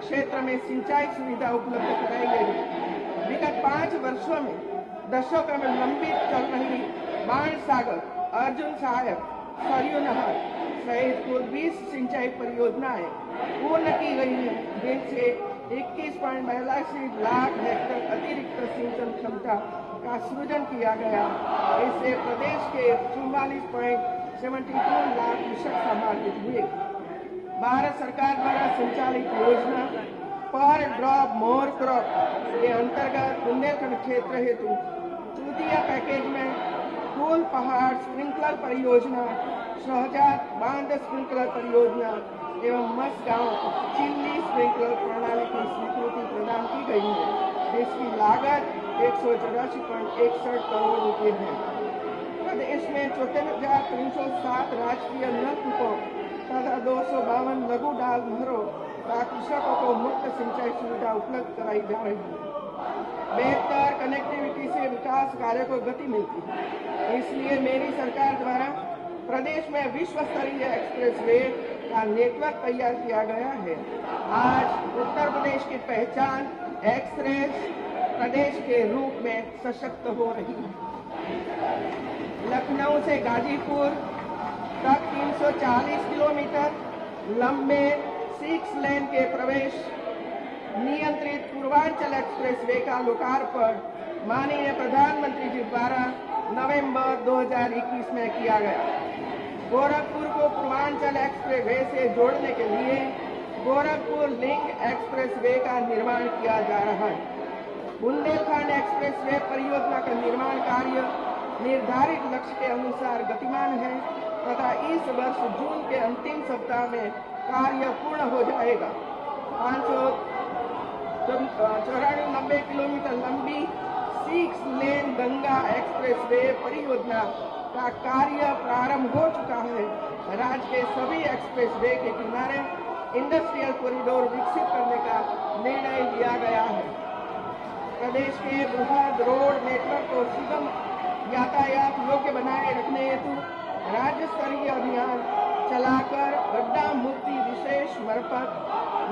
क्षेत्र में सिंचाई सुविधा उपलब्ध कराई गई है। विगत 5 वर्षों में दशकों में लंबित चल रही बाण सागर, अर्जुन सहायक, सरयू नहर सहित कुल 20 सिंचाई परियोजनाएं पूर्ण की गई हैं, जिनसे 21.82 लाख हेक्टेयर अतिरिक्त सिंचन क्षमता का सृजन किया गया। इससे प्रदेश के 44.72 लाख कृषक लाभान्वित हुए। भारत सरकार द्वारा संचालित योजना पर ड्रॉप मोर क्रॉप के अंतर्गत बुंदेलखंड क्षेत्र हेतु तृतीय पैकेज में फूल पहाड़ स्प्रिंकलर परियोजना, शहजाद बांध स्प्रिंकलर परियोजना एवं मसगांव चिल्ली स्प्रिंकलर प्रणाली की स्वीकृति प्रदान की गई है, जिसकी लागत 184.61 करोड़ रुपए है। प्रदेश में 74,307 राजकीय नलकूपों तथा 252 लघु डाल नहरों का कृषकों को मुफ्त सिंचाई सुविधा उपलब्ध कराई जा रही है। बेहतर कनेक्टिविटी से विकास कार्य को गति मिलती है, इसलिए मेरी सरकार द्वारा प्रदेश में विश्व स्तरीय एक्सप्रेसवे का नेटवर्क तैयार किया गया है। आज उत्तर प्रदेश की पहचान एक्सप्रेस प्रदेश के रूप में सशक्त हो रही है। लखनऊ से गाजीपुर तक 340 किलोमीटर लंबे 6 लेन के प्रवेश नियंत्रित पूर्वांचल एक्सप्रेसवे का लोकार्पण माननीय प्रधानमंत्री जी द्वारा नवंबर 2021 में किया गया। गोरखपुर को पूर्वांचल एक्सप्रेसवे से जोड़ने के लिए गोरखपुर लिंक एक्सप्रेसवे का निर्माण किया जा रहा है। बुंदेलखंड एक्सप्रेसवे परियोजना का निर्माण कार्य निर्धारित लक्ष्य के अनुसार गतिमान है तथा इस वर्ष जून के अंतिम सप्ताह में कार्य पूर्ण हो जाएगा। 594 किलोमीटर लंबी 6 लेन गंगा एक्सप्रेसवे परियोजना का कार्य प्रारंभ हो चुका है। राज्य के सभी एक्सप्रेसवे के किनारे इंडस्ट्रियल कॉरिडोर विकसित करने का निर्णय लिया गया है। प्रदेश के बृहद रोड नेटवर्क को सुगम यातायात योग्य बनाए रखने हेतु राज्य स्तरीय अभियान चलाकर गड्ढा मुक्ति, विशेष मरम्मत,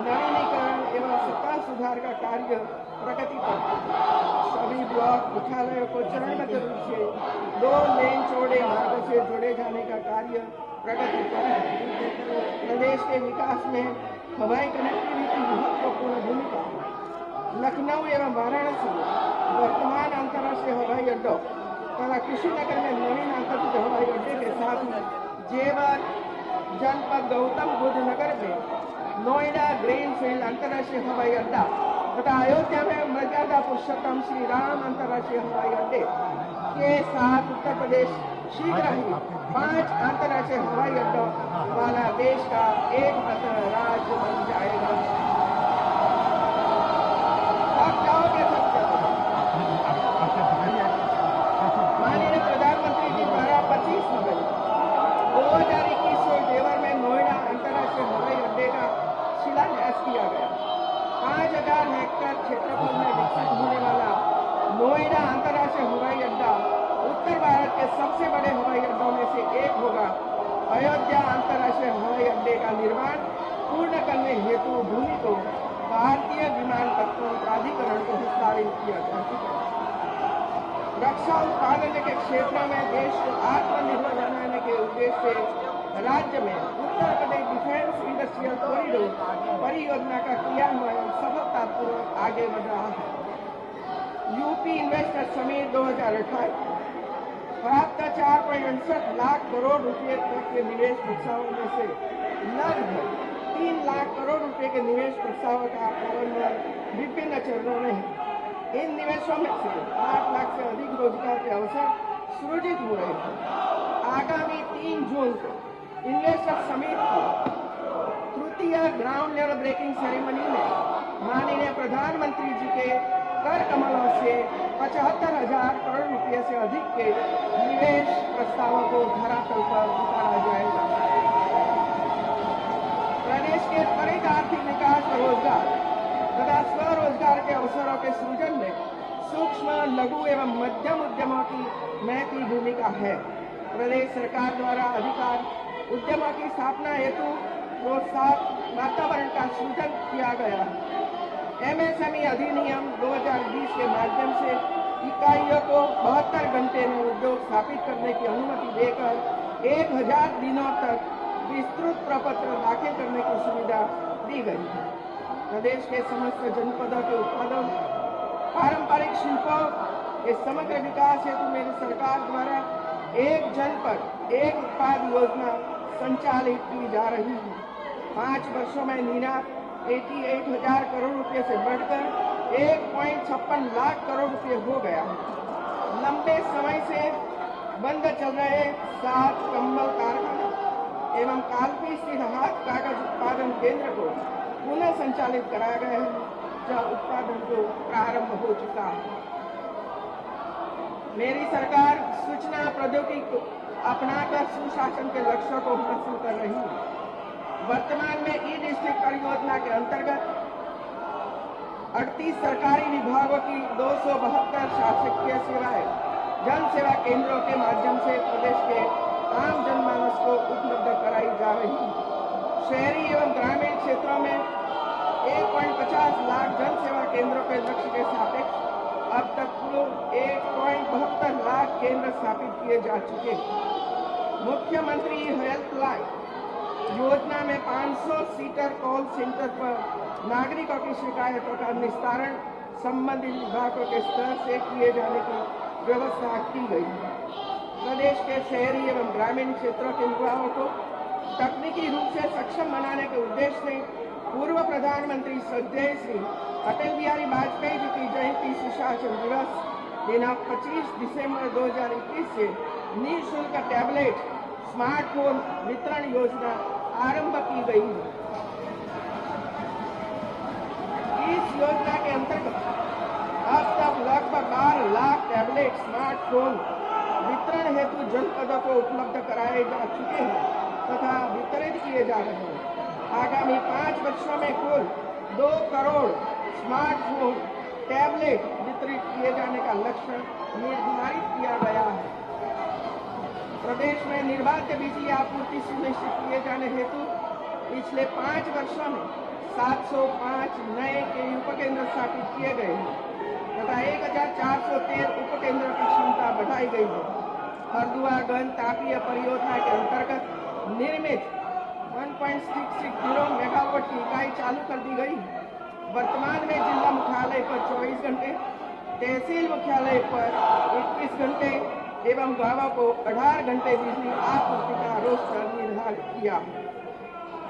नवीनीकरण एवं सतत सुधार का कार्य प्रगति पर है। सभी ब्लॉक मुख्यालयों को चरणबद्ध रूप से 2 लेन चौड़े मार्ग से जोड़े जाने का कार्य प्रगति पर है। प्रदेश के विकास में हवाई कनेक्टिविटी महत्वपूर्ण भूमिका है। लखनऊ एवं वाराणसी वर्तमान अंतर्राष्ट्रीय हवाई अड्डों तथा कुशीनगर में नवीन अंतर्राष्ट्रीय हवाई अड्डे के साथ जेवर जनपद गौतम बुद्ध नगर में नोएडा ग्रीनफील्ड अंतर्राष्ट्रीय हवाई अड्डा तथा अयोध्या में मर्यादा पुरुषोत्तम श्री राम अंतर्राष्ट्रीय हवाई अड्डे के साथ उत्तर प्रदेश शीघ्र ही 5 अंतर्राष्ट्रीय हवाई अड्डों वाला देश का एकमात्र राज्य बन जाएगा। आप जाओगे माननीय प्रधानमंत्री जी द्वारा 25 नवंबर 2021 को जेवर में नोएडा अंतर्राष्ट्रीय हवाई अड्डे का शिलान्यास किया गया। 5000 हेक्टेयर क्षेत्रफल में विकसित होने वाला नोएडा अंतर्राष्ट्रीय हवाई अड्डा उत्तर भारत के सबसे बड़े हवाई अड्डों में से एक होगा। अयोध्या अंतर्राष्ट्रीय हवाई अड्डे का निर्माण पूर्ण करने हेतु भूमि को भारतीय विमानपत्तन प्राधिकरण को हस्तांतरित किया जा चुका है। रक्षा उत्पादन के क्षेत्र में देश को आत्मनिर्भर बनाने के उद्देश्य से राज्य में Uttar Pradesh defence industrial corridor परियोजना का क्रियान्वयन सफलतापूर्वक आगे बढ़ रहा है। यूपी इन्वेस्टर समिट 2028 प्राप्त 4.68 लाख करोड़ रुपए तक के निवेश प्रस्तावों में से लगभग 3 लाख करोड़ रुपए के निवेश प्रस्तावों का प्रबंधन विभिन्न चरणों में है। इन निवेशों में से 8 लाख से अधिक रोजगार के अवसर सृजित हो रहे हैं। आगामी 3 जून को इन्वेस्टर समिट की तृतीय ग्राउंड लेवल ब्रेकिंग सेरेमनी में माननीय प्रधानमंत्री जी के कर कमलों से 75,000 करोड़ रुपए से अधिक के निवेश प्रस्तावों को धरातल पर उतारा जाएगा। प्रदेश के त्वरित आर्थिक विकास और रोजगार तथा स्वरोजगार के अवसरों के सृजन में सूक्ष्म, लघु एवं मध्यम उद्यमों की महती भूमिका है। प्रदेश सरकार द्वारा अधिकार उद्यमों की स्थापना हेतु वातावरण का सृजन किया गया। MSME अधिनियम 2020 के माध्यम से इकाइयों को 72 घंटे में उद्योग स्थापित करने की अनुमति देकर 1000 दिनों तक विस्तृत प्रपत्र दाखिल करने की सुविधा दी गई है। प्रदेश के समस्त जनपदों के उत्पादों पारंपरिक शिल्पों के समग्र विकास हेतु मेरी सरकार द्वारा एक जनपद एक उत्पाद योजना संचालित की जा रही है। 5 वर्षों में निर्यात 88,000 करोड़ रुपए से बढ़कर 1.56 लाख करोड़ रुपए हो गया है। लंबे समय से बंद चल रहे 7 कंबल कारखाना एवं कालपी स्थित हाथ कागज उत्पादन केंद्र को पुनः संचालित कराया गया है, जहाँ उत्पादन को प्रारंभ हो चुका है। मेरी सरकार सूचना प्रौद्योगिकी को अपनाकर सुशासन के लक्ष्यों को हासिल कर रही है। वर्तमान में ई-डिस्ट्रिक्ट परियोजना के अंतर्गत 38 सरकारी विभागों की 272 शासकीय सेवाएं जन सेवा केंद्रों के माध्यम से प्रदेश के आम जनमानस को उपलब्ध कराई जा रही है। शहरी एवं ग्रामीण क्षेत्रों में 1.50 लाख जन सेवा केंद्रों के लक्ष्य के सापेक्ष अब तक कुल 1.72 लाख केंद्र स्थापित किए जा चुके हैं। मुख्यमंत्री हेल्पलाइन योजना में 500 सीटर कॉल सेंटर पर नागरिकों की शिकायतों का निस्तारण संबंधित विभागों के स्तर से किए जाने की व्यवस्था की गई है। प्रदेश के शहरी एवं ग्रामीण क्षेत्रों के युवाओं को तकनीकी रूप से सक्षम बनाने के उद्देश्य से पूर्व प्रधानमंत्री स्वर्गीय श्री अटल बिहारी वाजपेयी जी की जयंती सुशासन दिवस दिनांक 25 दिसंबर 2021 से निःशुल्क टैबलेट स्मार्टफोन वितरण योजना आरंभ की गई है। इस योजना के अंतर्गत अब तक लगभग 12 लाख टैबलेट स्मार्टफोन वितरण हेतु जनपदों को उपलब्ध कराए जा चुके हैं तथा वितरित किए जा रहे हैं। आगामी 5 वर्षों में कुल 2 करोड़ स्मार्टफोन टैबलेट वितरित किए जाने का लक्ष्य निर्धारित किया गया है। प्रदेश में निर्बाध बिजली आपूर्ति सुनिश्चित किए जाने हेतु पिछले 5 वर्षों में 705 नए उपकेंद्र स्थापित किए गए हैं तथा 1413 उपकेंद्रों की क्षमता बढ़ाई गई है। हरदुआगंज तापीय परियोजना के अंतर्गत निर्मित 1.660 मेगावाट की इकाई चालू कर दी गई है। वर्तमान में जिला मुख्यालय पर 24 घंटे, तहसील मुख्यालय पर 21 घंटे एवं गांवों को 18 घंटे बिजली आपूर्ति का रोस्टर निर्धारित किया।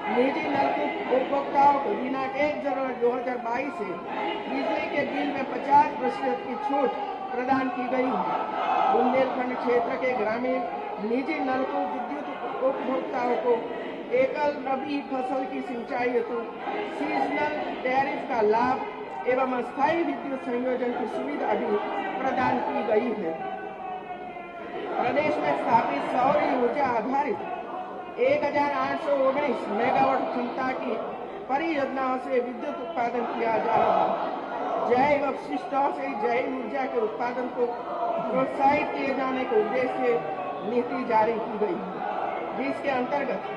निजी नलकूप उपभोक्ताओं को दिनांक 1 जनवरी 2022 से बिजली के बिल में 50% की छूट प्रदान की गई है। बुंदेलखंड क्षेत्र के ग्रामीण निजी नलकूप विद्युत उपभोक्ताओं को एकल रबी फसल की सिंचाई हेतु सीजनल टैरिफ का लाभ एवं अस्थायी विद्युत संयोजन की सुविधा भी प्रदान की गई है। प्रदेश में स्थापित सौर ऊर्जा आधारित 1819 मेगावाट क्षमता की परियोजनाओं से विद्युत उत्पादन किया जा रहा है। जैव अपशिष्टों से जैव ऊर्जा के उत्पादन को प्रोत्साहित किए जाने के उद्देश्य से नीति जारी की गई है, जिसके अंतर्गत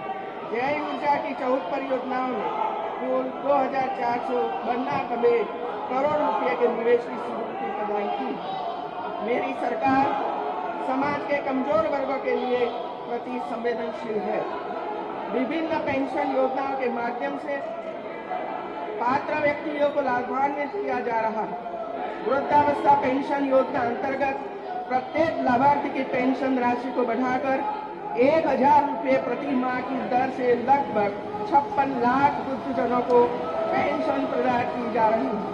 जैव ऊर्जा की 14 परियोजनाओं में कुल 2492 करोड़ रुपए के निवेश की स्वीकृति प्रदान की। मेरी सरकार समाज के कमजोर वर्गों के लिए प्रति संवेदनशील है। विभिन्न पेंशन योजनाओं के माध्यम से पात्र व्यक्तियों को लाभान्वित किया जा रहा है। वृद्धावस्था पेंशन योजना अंतर्गत प्रत्येक लाभार्थी की पेंशन राशि को बढ़ाकर 1000 रुपये प्रति माह की दर से लगभग 56 लाख वृद्धजनों को पेंशन प्रदान की जा रही है।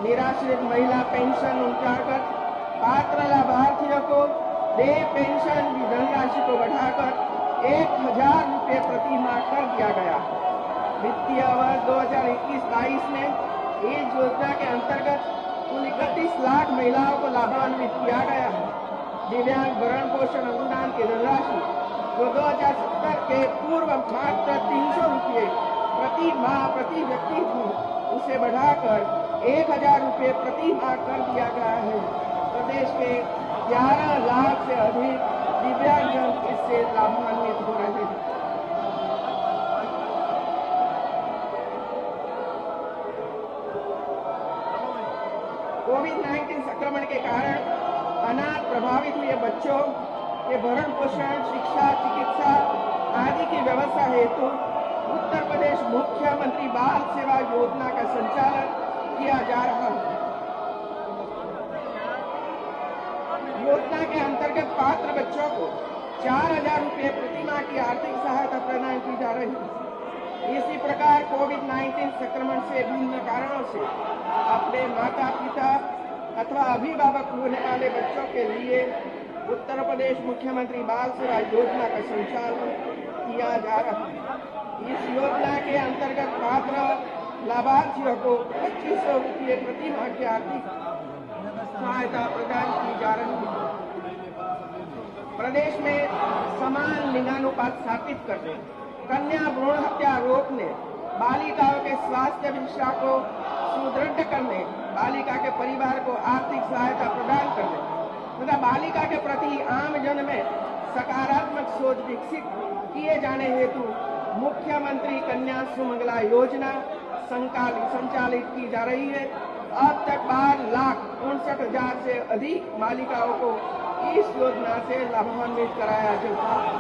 निराश्रित महिला पेंशन अंतर्गत पात्र लाभार्थियों को देय पेंशन की धनराशि को बढ़ाकर 1000 रुपये प्रति माह कर दिया गया। वित्तीय वर्ष 2021-22 में इस योजना के अंतर्गत कुल 31 लाख महिलाओं को लाभान्वित किया गया है। दिव्यांग भरण पोषण अनुदान की धनराशि जो 2017 के पूर्व मात्र 300 रुपये प्रति माह प्रति व्यक्ति थी, उसे बढ़ाकर 1000 रुपये प्रति माह कर दिया गया है। प्रदेश के 11 लाख से अधिक दिव्यांगजन इससे लाभान्वित हो रहे हैं। कोविड-19 संक्रमण के कारण अनाथ प्रभावित हुए बच्चों के भरण पोषण, शिक्षा, चिकित्सा आदि की व्यवस्था हेतु उत्तर प्रदेश मुख्यमंत्री बाल सेवा योजना का संचालन किया जा रहा है। योजना के अंतर्गत पात्र बच्चों को 4,000 रुपये प्रति माह की आर्थिक सहायता प्रदान की जा रही है। इसी प्रकार कोविड-19 संक्रमण से विभिन्न कारणों से अपने माता पिता अथवा अभिभावक होने वाले बच्चों के लिए उत्तर प्रदेश मुख्यमंत्री बाल सेवा योजना का संचालन किया जा रहा है। इस योजना के अंतर्गत पात्र लाभार्थियों को 2,500 रुपये प्रति माह की आर्थिक सहायता प्रदान की जा रही है। प्रदेश में समान लिंगानुपात स्थापित करने, कन्या भ्रूण हत्या रोकने, बालिकाओं के स्वास्थ्य शिक्षा को सुदृढ़ करने, बालिका के परिवार को आर्थिक सहायता प्रदान करने तथा बालिका के प्रति आम जन में सकारात्मक सोच विकसित किए जाने हेतु मुख्यमंत्री कन्या सुमंगला योजना संचालित की जा रही है। अब तक 12,59,000 से अधिक बालिकाओं को इस योजना से लाभान्वित कराया जाता है।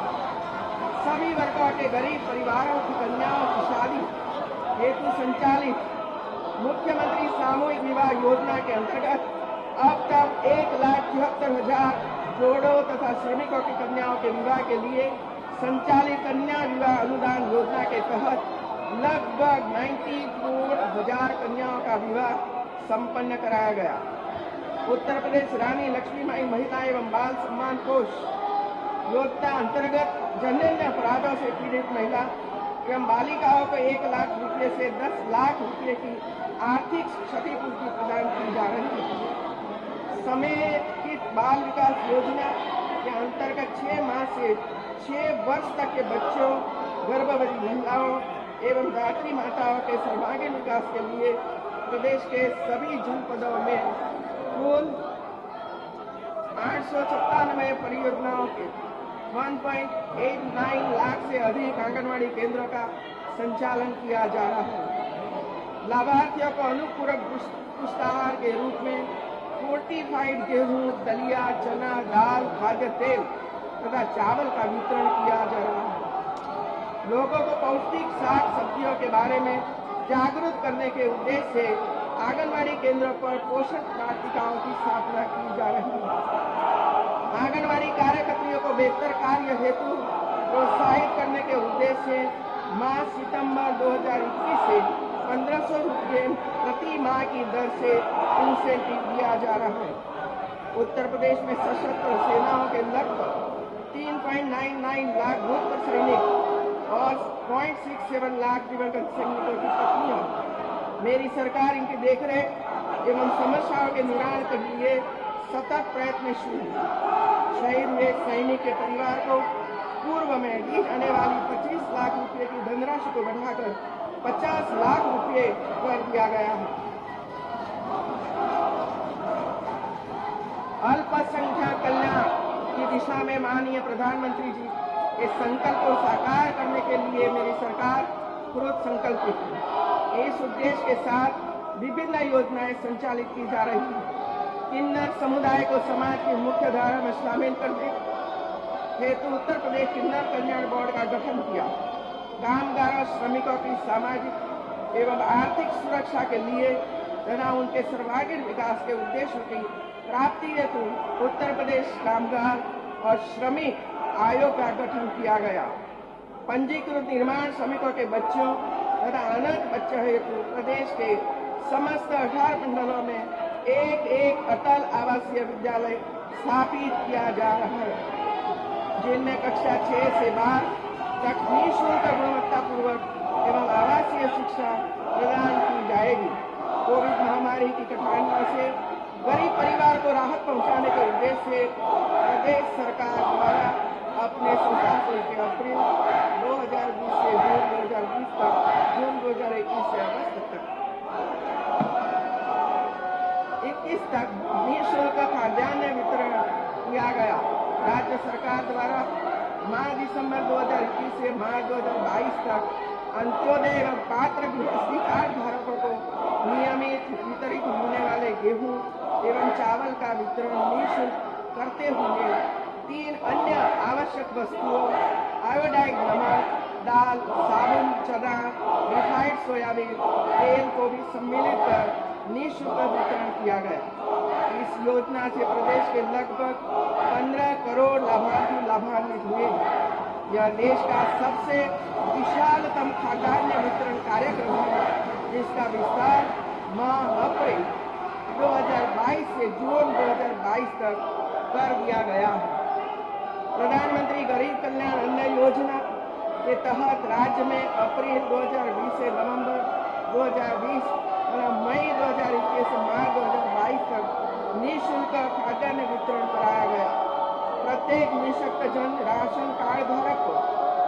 सभी वर्गों के गरीब परिवारों की कन्याओं की शादी हेतु संचालित मुख्यमंत्री सामूहिक विवाह योजना के अंतर्गत अब तक 1,73,000 जोड़ों तथा श्रमिकों की कन्याओं के विवाह के लिए संचालित कन्या विवाह अनुदान योजना के तहत लगभग 94,000 कन्याओं का विवाह संपन्न कराया गया। उत्तर प्रदेश रानी लक्ष्मीबाई महिला एवं बाल सम्मान कोष योजना अंतर्गत जघन्य अपराधों से पीड़ित महिला एवं बालिकाओं को 1 लाख रुपये से 10 लाख रुपये की आर्थिक क्षतिपूर्ति प्रदान की जा रही है। समेकित बाल विकास योजना के अंतर्गत 6 माह से 6 वर्ष तक के बच्चों, गर्भवती महिलाओं एवं धात्री माताओं के सर्वांगीण विकास के लिए प्रदेश के सभी जनपदों में कुल 897 परियोजनाओं के 1.89 लाख से अधिक आंगनवाड़ी केंद्रों का संचालन किया जा रहा है। लाभार्थियों को अनुपूरक पुष्टाहार के रूप में फोर्टिफाइड गेहूं, दलिया, चना, दाल, खाद्य तेल तथा चावल का वितरण किया जा रहा है। लोगों को पौष्टिक साग सब्जियों के बारे में जागरूक करने के उद्देश्य से आंगनवाड़ी केंद्रों पर पोषण वाटिकाओं की स्थापना की जा रही है। आंगनवाड़ी कार्यकर्तियों को बेहतर कार्य हेतु प्रोत्साहित करने के उद्देश्य से माह सितंबर 2021 से 1,500 रुपये प्रति माह की दर से इंसेंटिव दिया जा रहा है। उत्तर प्रदेश में सशस्त्र सेनाओं के लगभग 3.99 लाख भूतपूर्व सैनिक और 0.67 लाख दिवंगत सैनिकों की पत्नियों मेरी सरकार इनकी देखरेख एवं समस्याओं के निवारण के लिए सतत प्रयत्नशील है। शहीद हुए सैनिक के परिवार को पूर्व में दी जाने वाली 25 लाख रुपए की धनराशि को बढ़ाकर 50 लाख रुपए कर दिया गया है। अल्पसंख्यक कल्याण की दिशा में माननीय प्रधानमंत्री जी के संकल्प को साकार करने के लिए मेरी सरकार कृत संकल्पित है। इस उद्देश्य के साथ विभिन्न योजनाएं संचालित की जा रही हैं। किन्नर समुदाय को समाज की मुख्य धारा में शामिल करने हेतु उत्तर प्रदेश किन्नर कल्याण बोर्ड का गठन किया। कामगारों, श्रमिकों की सामाजिक एवं आर्थिक सुरक्षा के लिए तथा उनके सर्वांगीण विकास के उद्देश्यों की प्राप्ति हेतु उत्तर प्रदेश कामगार और श्रमिक आयोग का गठन किया गया। पंजीकृत निर्माण श्रमिकों के बच्चों तथा अनाथ बच्चों हेतु प्रदेश के समस्त 18 मंडलों में एक अटल आवासीय विद्यालय स्थापित किया जा रहा है, जिनमें कक्षा 6 से 12 तक निःशुल्क गुणवत्तापूर्वक एवं आवासीय शिक्षा प्रदान की जाएगी। कोविड महामारी की कठिनाइयों से गरीब परिवार को राहत पहुंचाने के उद्देश्य से प्रदेश सरकार द्वारा अपने संचालन के अप्रैल 2020 से जून 2020 तक, जून 2021 से अगस्त तक 21 तक निःशुल्क खाद्यान्न वितरण किया गया। राज्य सरकार द्वारा माह दिसंबर 2021 से मार्च 2022 तक अंत्योदय एवं पात्र गृहस्थी कार्ड धारकों को नियमित वितरित होने वाले गेहूं एवं चावल का वितरण निःशुल्क करते हुए 3 अन्य आवश्यक वस्तुओं आयोडाइड नमक, दाल, साबुन, चना, रिफाइंड सोयाबीन तेल को भी सम्मिलित कर निःशुल्क वितरण किया गया। इस योजना से प्रदेश के लगभग 15 करोड़ लाभार्थी लाभान्वित हुए। यह देश का सबसे विशालतम खाद्यान्न वितरण कार्यक्रम है, जिसका विस्तार माह अप्रैल 2022 से जून 2022 तक कर दिया गया है। प्रधानमंत्री गरीब कल्याण अन्न योजना के तहत राज्य में अप्रैल 2020 से नवंबर 2020 और मई 2021 से मार्च 2022 तक निःशुल्क खाद्यान्न वितरण कराया गया। प्रत्येक निःशक्तजन राशन कार्ड धारक को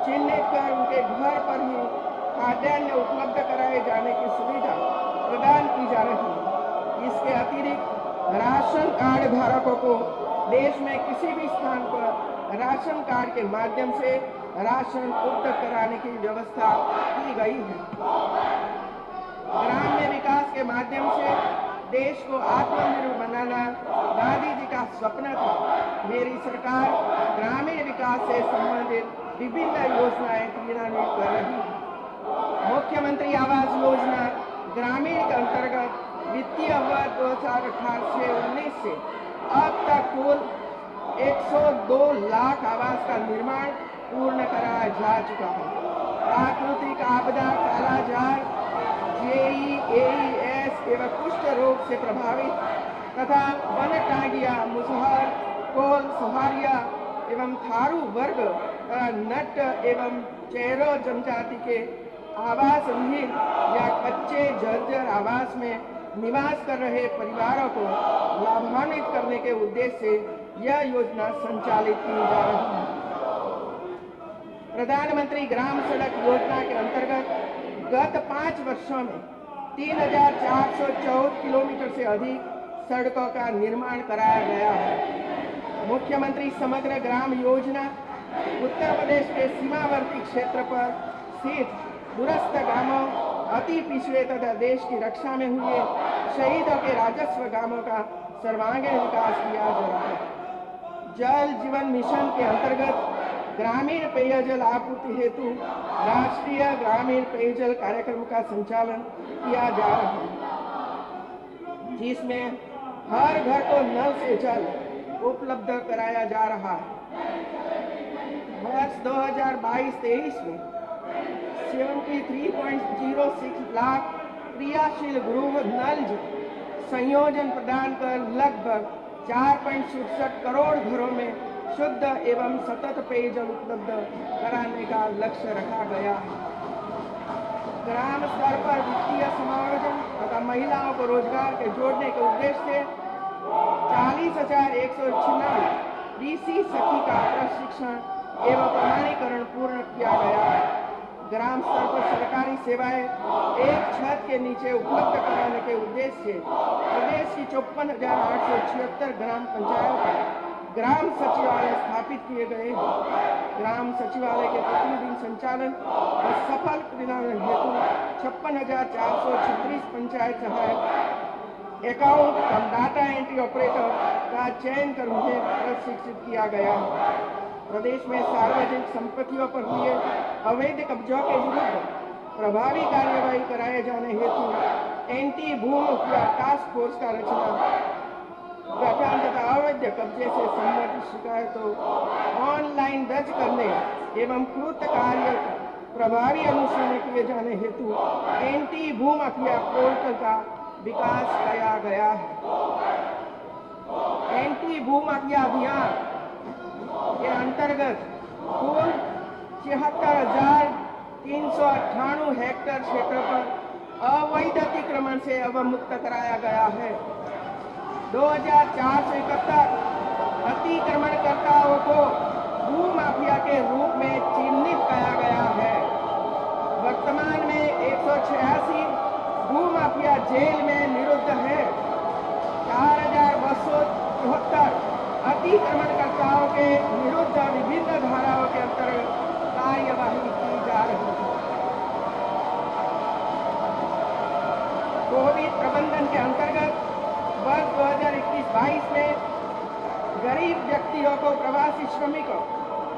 चिन्हित कर उनके घर पर ही खाद्यान्न उपलब्ध कराए जाने की सुविधा प्रदान की जा रही है। इसके अतिरिक्त राशन कार्ड धारकों को देश में किसी भी स्थान पर राशन कार्ड के माध्यम से राशन उपलब्ध कराने की व्यवस्था की गई है। ग्राम्य विकास के माध्यम से देश को आत्मनिर्भर बनाना गांधी जी का स्वप्न था। मेरी सरकार ग्रामीण विकास से संबंधित विभिन्न योजनाएं क्रियान्वित कर रही है। मुख्यमंत्री आवास योजना ग्रामीण के अंतर्गत वित्तीय वर्ष 2018-19 से अब तक कुल 102 लाख आवास का निर्माण पूर्ण कराया जा चुका है। प्राकृतिक आपदा, कालाजार, JEAS एवं कुष्ठ रोग से प्रभावित तथा वन टांगिया, मुसहर, कोल, सहारिया एवं थारू वर्ग नट एवं चेरो जनजाति के आवास विहीन या कच्चे जर्जर आवास में निवास कर रहे परिवारों को लाभान्वित करने के उद्देश्य से यह योजना संचालित की जा रही है। प्रधानमंत्री ग्राम सड़क योजना के अंतर्गत गत 5 वर्षों में 3,414 किलोमीटर से अधिक सड़कों का निर्माण कराया गया है। मुख्यमंत्री समग्र ग्राम योजना उत्तर प्रदेश के सीमावर्ती क्षेत्र पर स्थित दूरस्थ गांवों, अति पिछड़े तथा देश की रक्षा में हुए शहीदों के राजस्व गांवों का सर्वांगीण विकास किया जा रहा है। जल जीवन मिशन के अंतर्गत ग्रामीण पेयजल आपूर्ति हेतु राष्ट्रीय ग्रामीण पेयजल कार्यक्रम का संचालन किया जा रहा है, जिसमें हर घर को नल से जल उपलब्ध कराया जा रहा है। वर्ष 2022-23 में 73.06 लाख क्रियाशील गृह नल संयोजन प्रदान कर लगभग 4.67 करोड़ घरों में शुद्ध एवं सतत पेयजल उपलब्ध कराने का लक्ष्य रखा गया है। ग्राम स्तर पर वित्तीय समायोजन तथा महिलाओं को रोजगार के जोड़ने के उद्देश्य से 40,196 डीसी सखी का प्रशिक्षण एवं प्रमाणीकरण पूर्ण किया गया है। ग्राम स्तर पर सरकारी सेवाएं एक छत के नीचे उपलब्ध कराने के उद्देश्य से प्रदेश की 54,876 ग्राम पंचायत में ग्राम सचिवालय स्थापित किए गए हैं। ग्राम सचिवालय के प्रतिदिन संचालन और सफल क्रियान्वयन हेतु 56,436 पंचायत सहायक, अकाउंट और डाटा एंट्री ऑपरेटर का चयन कर उन्हें प्रशिक्षित किया गया है। प्रदेश में सार्वजनिक संपत्तियों पर हुए अवैध कब्जों के विरुद्ध प्रभावी कार्यवाही कराए जाने हेतु एंटी भूमि टास्क फोर्स का गठन तथा अवैध कब्जे से संबंधित शिकायतों ऑनलाइन दर्ज करने एवं कृत कार्य प्रभावी अनुसरण किए जाने हेतु एंटी भू माफिया पोर्टल का विकास किया गया है। एंटी भू माफिया अभियान के अंतर्गत कुल 76,398 हेक्टेयर क्षेत्र पर अवैध अतिक्रमण से अवमुक्त कराया गया है। 2,471 अतिक्रमणकर्ताओं को भू माफिया के रूप में चिन्हित किया गया है। वर्तमान में 186 भू माफिया जेल में निरुद्ध है। 4,274 अतिक्रमणकर्ताओं के विरुद्ध विभिन्न धाराओं के अंतर्गत कार्यवाही की जा रही है। कोविड प्रबंधन के अंतर्गत वर्ष 2021-22 में गरीब व्यक्तियों को, प्रवासी श्रमिकों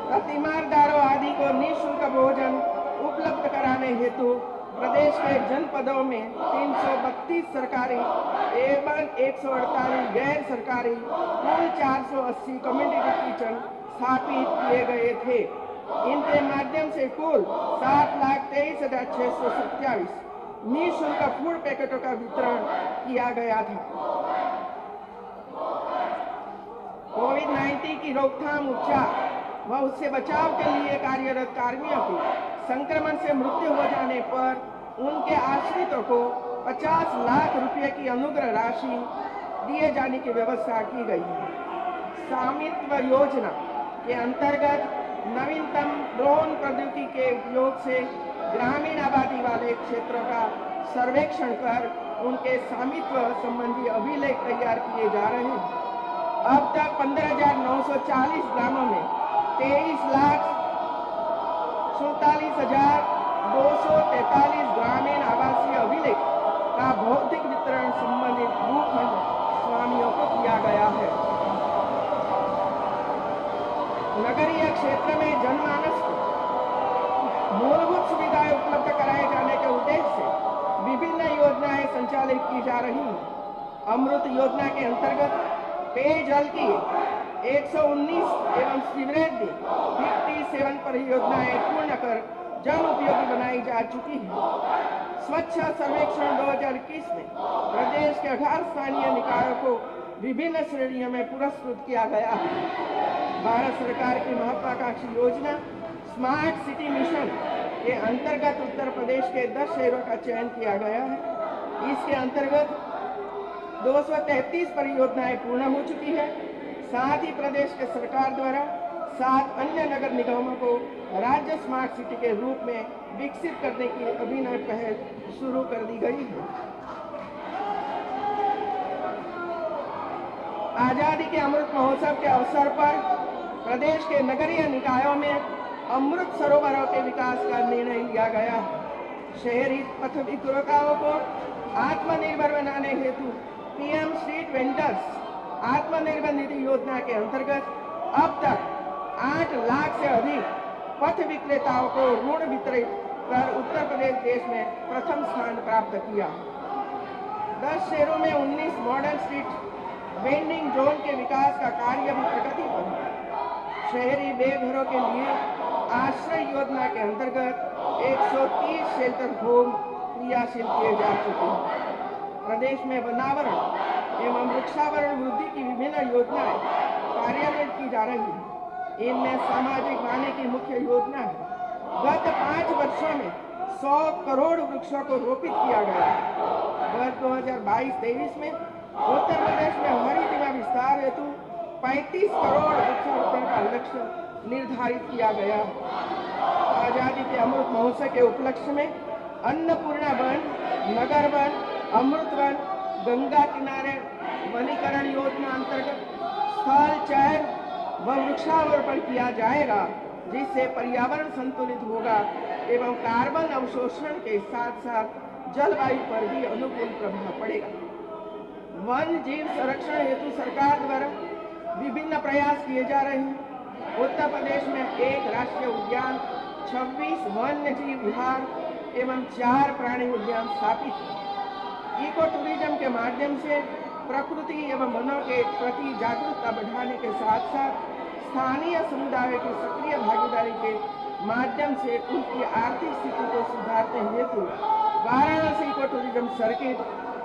तथा तीमारदारों आदि को निःशुल्क भोजन उपलब्ध कराने हेतु प्रदेश के जनपदों में 332 सरकारी एवं 148 गैर सरकारी कुल 480 कम्युनिटी किचन स्थापित किए गए थे। इनके माध्यम से कुल 7,23,627 निःशुल्क फूड पैकेटों का वितरण किया गया था। कोविड-19 की रोकथाम, उपचार व उससे बचाव के लिए कार्यरत कर्मियों की संक्रमण से मृत्यु हो जाने पर उनके आश्रितों को 50 लाख रुपए की अनुग्रह राशि दिए जाने की व्यवस्था की गई है। स्वामित्व योजना के अंतर्गत नवीनतम ड्रोन प्रौद्योगिकी के उपयोग से ग्रामीण आबादी वाले क्षेत्रों का सर्वेक्षण कर उनके स्वामित्व संबंधी अभिलेख तैयार किए जा रहे हैं। अब तक 15,940 ग्रामों में 23,47,243 ग्रामीण आवासीय अभिलेख का भौतिक वितरण संबंधित भूखंड स्वामियों को किया गया है। नगरीय क्षेत्र में जनमानस को मूलभूत सुविधाएं उपलब्ध कराए जाने के उद्देश्य से विभिन्न योजनाएं संचालित की जा रही हैं। अमृत योजना के अंतर्गत पेयजल की 119 एवं सीवरेज की 57 परियोजनाएं पूर्ण कर जन उपयोगी बनाई जा चुकी है। स्वच्छ सर्वेक्षण 2021 में प्रदेश के 18 स्थानीय निकायों को विभिन्न श्रेणियों में पुरस्कृत किया गया है। भारत सरकार की महत्वाकांक्षी योजना स्मार्ट सिटी मिशन के अंतर्गत उत्तर प्रदेश के 10 शहरों का चयन किया गया है। इसके अंतर्गत 233 परियोजनाएं पूर्ण हो चुकी है। साथ ही प्रदेश के सरकार द्वारा 7 अन्य नगर निगमों को राज्य स्मार्ट सिटी के रूप में विकसित करने की अभिनव पहल शुरू कर दी गई है। आजादी के अमृत महोत्सव के अवसर पर प्रदेश के नगरीय निकायों में अमृत सरोवरों के विकास का निर्णय लिया गया है। शहरी पथ विक्रेताओं को आत्मनिर्भर बनाने हेतु PM street vendors Atmanirbhar Nidhi योजना के अंतर्गत अब तक 8 लाख से अधिक पथ विक्रेताओं को ऋण वितरित कर उत्तर प्रदेश देश में प्रथम स्थान प्राप्त किया। 10 शहरों में 19 मॉडल स्ट्रीट वेंडिंग जोन के विकास का कार्य भी प्रगति पर है। शहरी बेघरों के लिए आश्रय योजना के अंतर्गत 130 शेल्टर होम क्रियाशील किए जा चुके हैं। प्रदेश में वनावरण एवं वृक्षावरण वृद्धि की विभिन्न योजनाएं कार्यान्वित की जा रही हैं। इनमें सामाजिक वानिकी की मुख्य योजना है। गत 5 वर्षों में 100 करोड़ वृक्षों को रोपित किया गया है। वर्ष 2022-23 में उत्तर प्रदेश में हरित विस्तार हेतु 35 करोड़ वृक्षारोपण का लक्ष्य निर्धारित किया गया है। आजादी के अमृत महोत्सव के उपलक्ष्य में अन्नपूर्णा वन, नगर वन, अमृत वन, गंगा किनारे वनीकरण योजना अंतर्गत स्थल चयन व वृक्षारोपण किया जाएगा, जिससे पर्यावरण संतुलित होगा एवं कार्बन अवशोषण के साथ साथ जलवायु पर भी अनुकूल प्रभाव पड़ेगा। वन जीव संरक्षण हेतु सरकार द्वारा विभिन्न प्रयास किए जा रहे हैं। उत्तर प्रदेश में 1 राष्ट्रीय उद्यान, 26 वन्य जीव विहार एवं 4 प्राणी उद्यान स्थापित है। इको टूरिज्म के माध्यम से प्रकृति एवं वनों के प्रति जागरूकता बढ़ाने के साथ साथ स्थानीय समुदायों की सक्रिय भागीदारी के माध्यम से उनकी आर्थिक स्थिति को सुधारने हेतु Varanasi eco tourism circuit,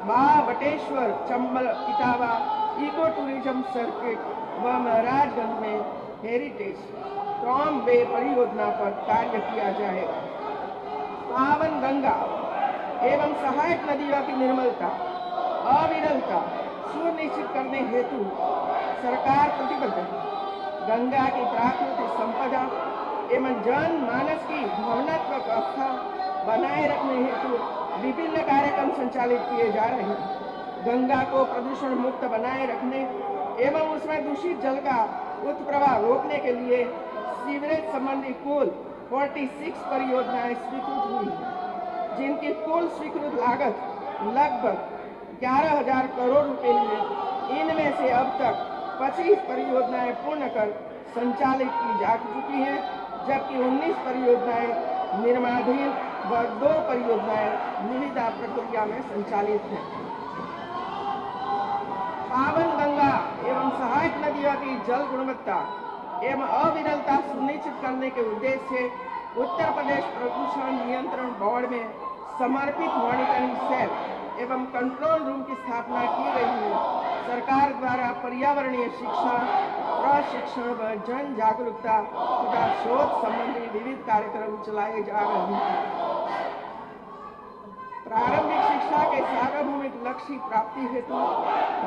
Mahabateshwar, Chambal, Etawah eco tourism circuit व महाराजगंज में हेरिटेज टॉम वे परियोजना पर कार्य किया जाएगा। पावन गंगा एवं सहायक नदियों की निर्मलता, अविरलता सुनिश्चित करने हेतु सरकार प्रतिबद्ध है। गंगा की प्राकृतिक संपदा एवं जन मानस की भावनात्मक आस्था बनाए रखने हेतु विभिन्न कार्यक्रम संचालित किए जा रहे हैं। गंगा को प्रदूषण मुक्त बनाए रखने एवं उसमें दूषित जल का उत्प्रवाह रोकने के लिए सीवरेज संबंधी कुल 46 परियोजनाएं स्वीकृत हुई हैं, जिनकी कुल स्वीकृत लागत लगभग 11,000 करोड़ रुपए लिए इनमें से अब तक 25 परियोजनाएं पूर्ण कर संचालित की जा चुकी हैं, जबकि 19 परियोजनाएं निर्माणाधीन व 2 परियोजनाएं निविदा प्रक्रिया में संचालित हैं। पावन गंगा एवं सहायक नदियों की जल गुणवत्ता एवं अविरलता सुनिश्चित करने के उद्देश्य से उत्तर प्रदेश प्रदूषण नियंत्रण बोर्ड में समर्पित मॉनिटरिंग सेल एवं कंट्रोल रूम की स्थापना की गई है। सरकार द्वारा पर्यावरणीय शिक्षा, प्रशिक्षण व जन जागरूकता तथा शोध संबंधी विविध कार्यक्रम चलाए जा रहे हैं। प्रारंभिक शिक्षा के सार्वभौमिक लक्ष्य प्राप्ति हेतु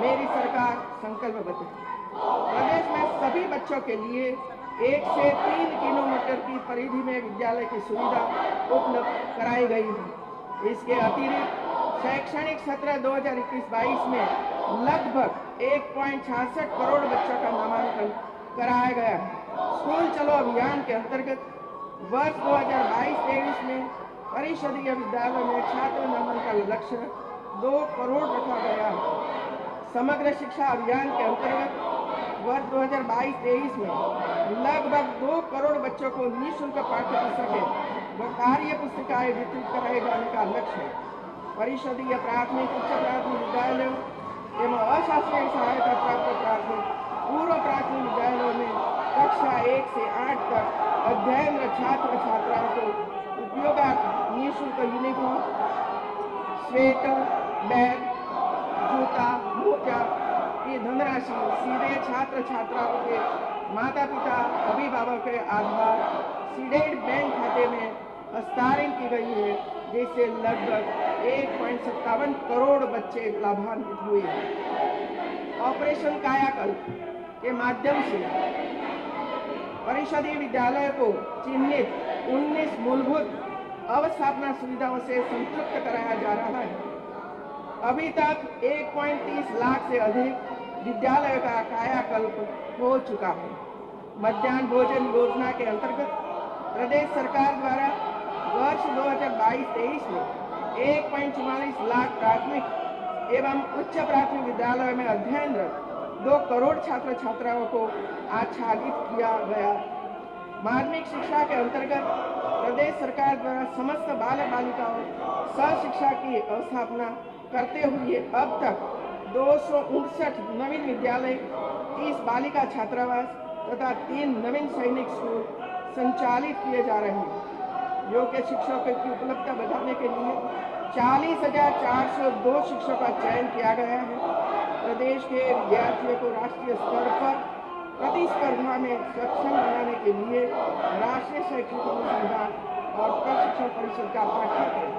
मेरी सरकार संकल्पबद्ध है। प्रदेश में सभी बच्चों के लिए 1 से 3 किलोमीटर की परिधि में विद्यालय की सुविधा उपलब्ध कराई गई है। इसके अतिरिक्त शैक्षणिक सत्र 2021-22 में लगभग 1.66 करोड़ बच्चों का नामांकन कराया गया है। स्कूल चलो अभियान के अंतर्गत वर्ष 2022-23 में परिषदीय विद्यालय में छात्र नामांकन लक्ष्य 2 करोड़ रखा गया है। समग्र शिक्षा अभियान के अंतर्गत वर्ष 2022-23 में लगभग 2 करोड़ बच्चों को निःशुल्क पाठ्य पुस्तकें व कार्य पुस्तिकाएं वितरित कराए जाने का लक्ष्य है। परिषदीय प्राथमिक, उच्च प्राथमिक विद्यालयों एवं अशासकीय सहायता प्राप्त प्राथमिक, पूर्व प्राथमिक विद्यालयों में कक्षा 1 से 8 तक अध्ययनरत छात्र छात्राओं को उपयोगार्थ निःशुल्क यूनिफॉर्म, स्वेटर, बैग, जूता, मोजा की धनराशि सीधे छात्र छात्राओं के माता पिता अभिभावक के आधार सीडेड बैंक खाते में हस्तांतरित की गई है, जिससे लगभग 1.57 करोड़ बच्चे लाभान्वित हुए हैं। ऑपरेशन कायाकल्प के माध्यम से परिषदीय विद्यालय को चिन्हित 19 मूलभूत अवस्थापना सुविधाओं से संतृप्त कराया जा रहा है। अभी तक 1.30 लाख से अधिक विद्यालयों का कायाकल्प हो चुका है। मध्याह्न भोजन योजना के अंतर्गत प्रदेश सरकार द्वारा वर्ष 2022-23 में 1.44 लाख प्राथमिक एवं उच्च प्राथमिक विद्यालयों में अध्ययनरत 2 करोड़ छात्र छात्राओं को आच्छादित किया गया। माध्यमिक शिक्षा के अंतर्गत प्रदेश सरकार द्वारा समस्त बाल बालिकाओं सह शिक्षा की स्थापना करते हुए अब तक 259 नवीन विद्यालय, 30 बालिका छात्रावास तथा 3 नवीन सैनिक स्कूल संचालित किए जा रहे हैं। योग्य शिक्षकों की उपलब्धता बढ़ाने के लिए 40,402 शिक्षकों का चयन किया गया है। प्रदेश के विद्यार्थियों को राष्ट्रीय स्तर पर प्रतिस्पर्धा में सक्षम बनाने के लिए राष्ट्रीय शैक्षिक अनुसंधान और प्रशिक्षण परिषद का पाठ्यक्रम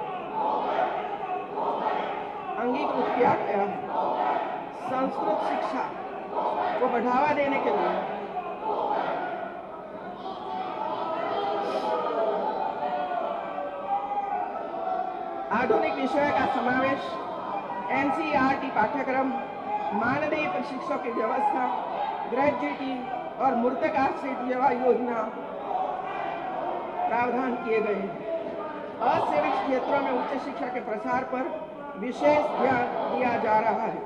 अंगीकृत किया गया है। संस्कृत शिक्षा को बढ़ावा देने के लिए आधुनिक विषयों का समावेश, एनसीईआरटी पाठ्यक्रम, मानदेय प्रशिक्षकों की व्यवस्था, ग्रेजुएटी और मृतक आश्रित विवाह योजना प्रावधान किए गए हैं। असेवित क्षेत्रों में उच्च शिक्षा के प्रसार पर विशेष ध्यान दिया जा रहा है।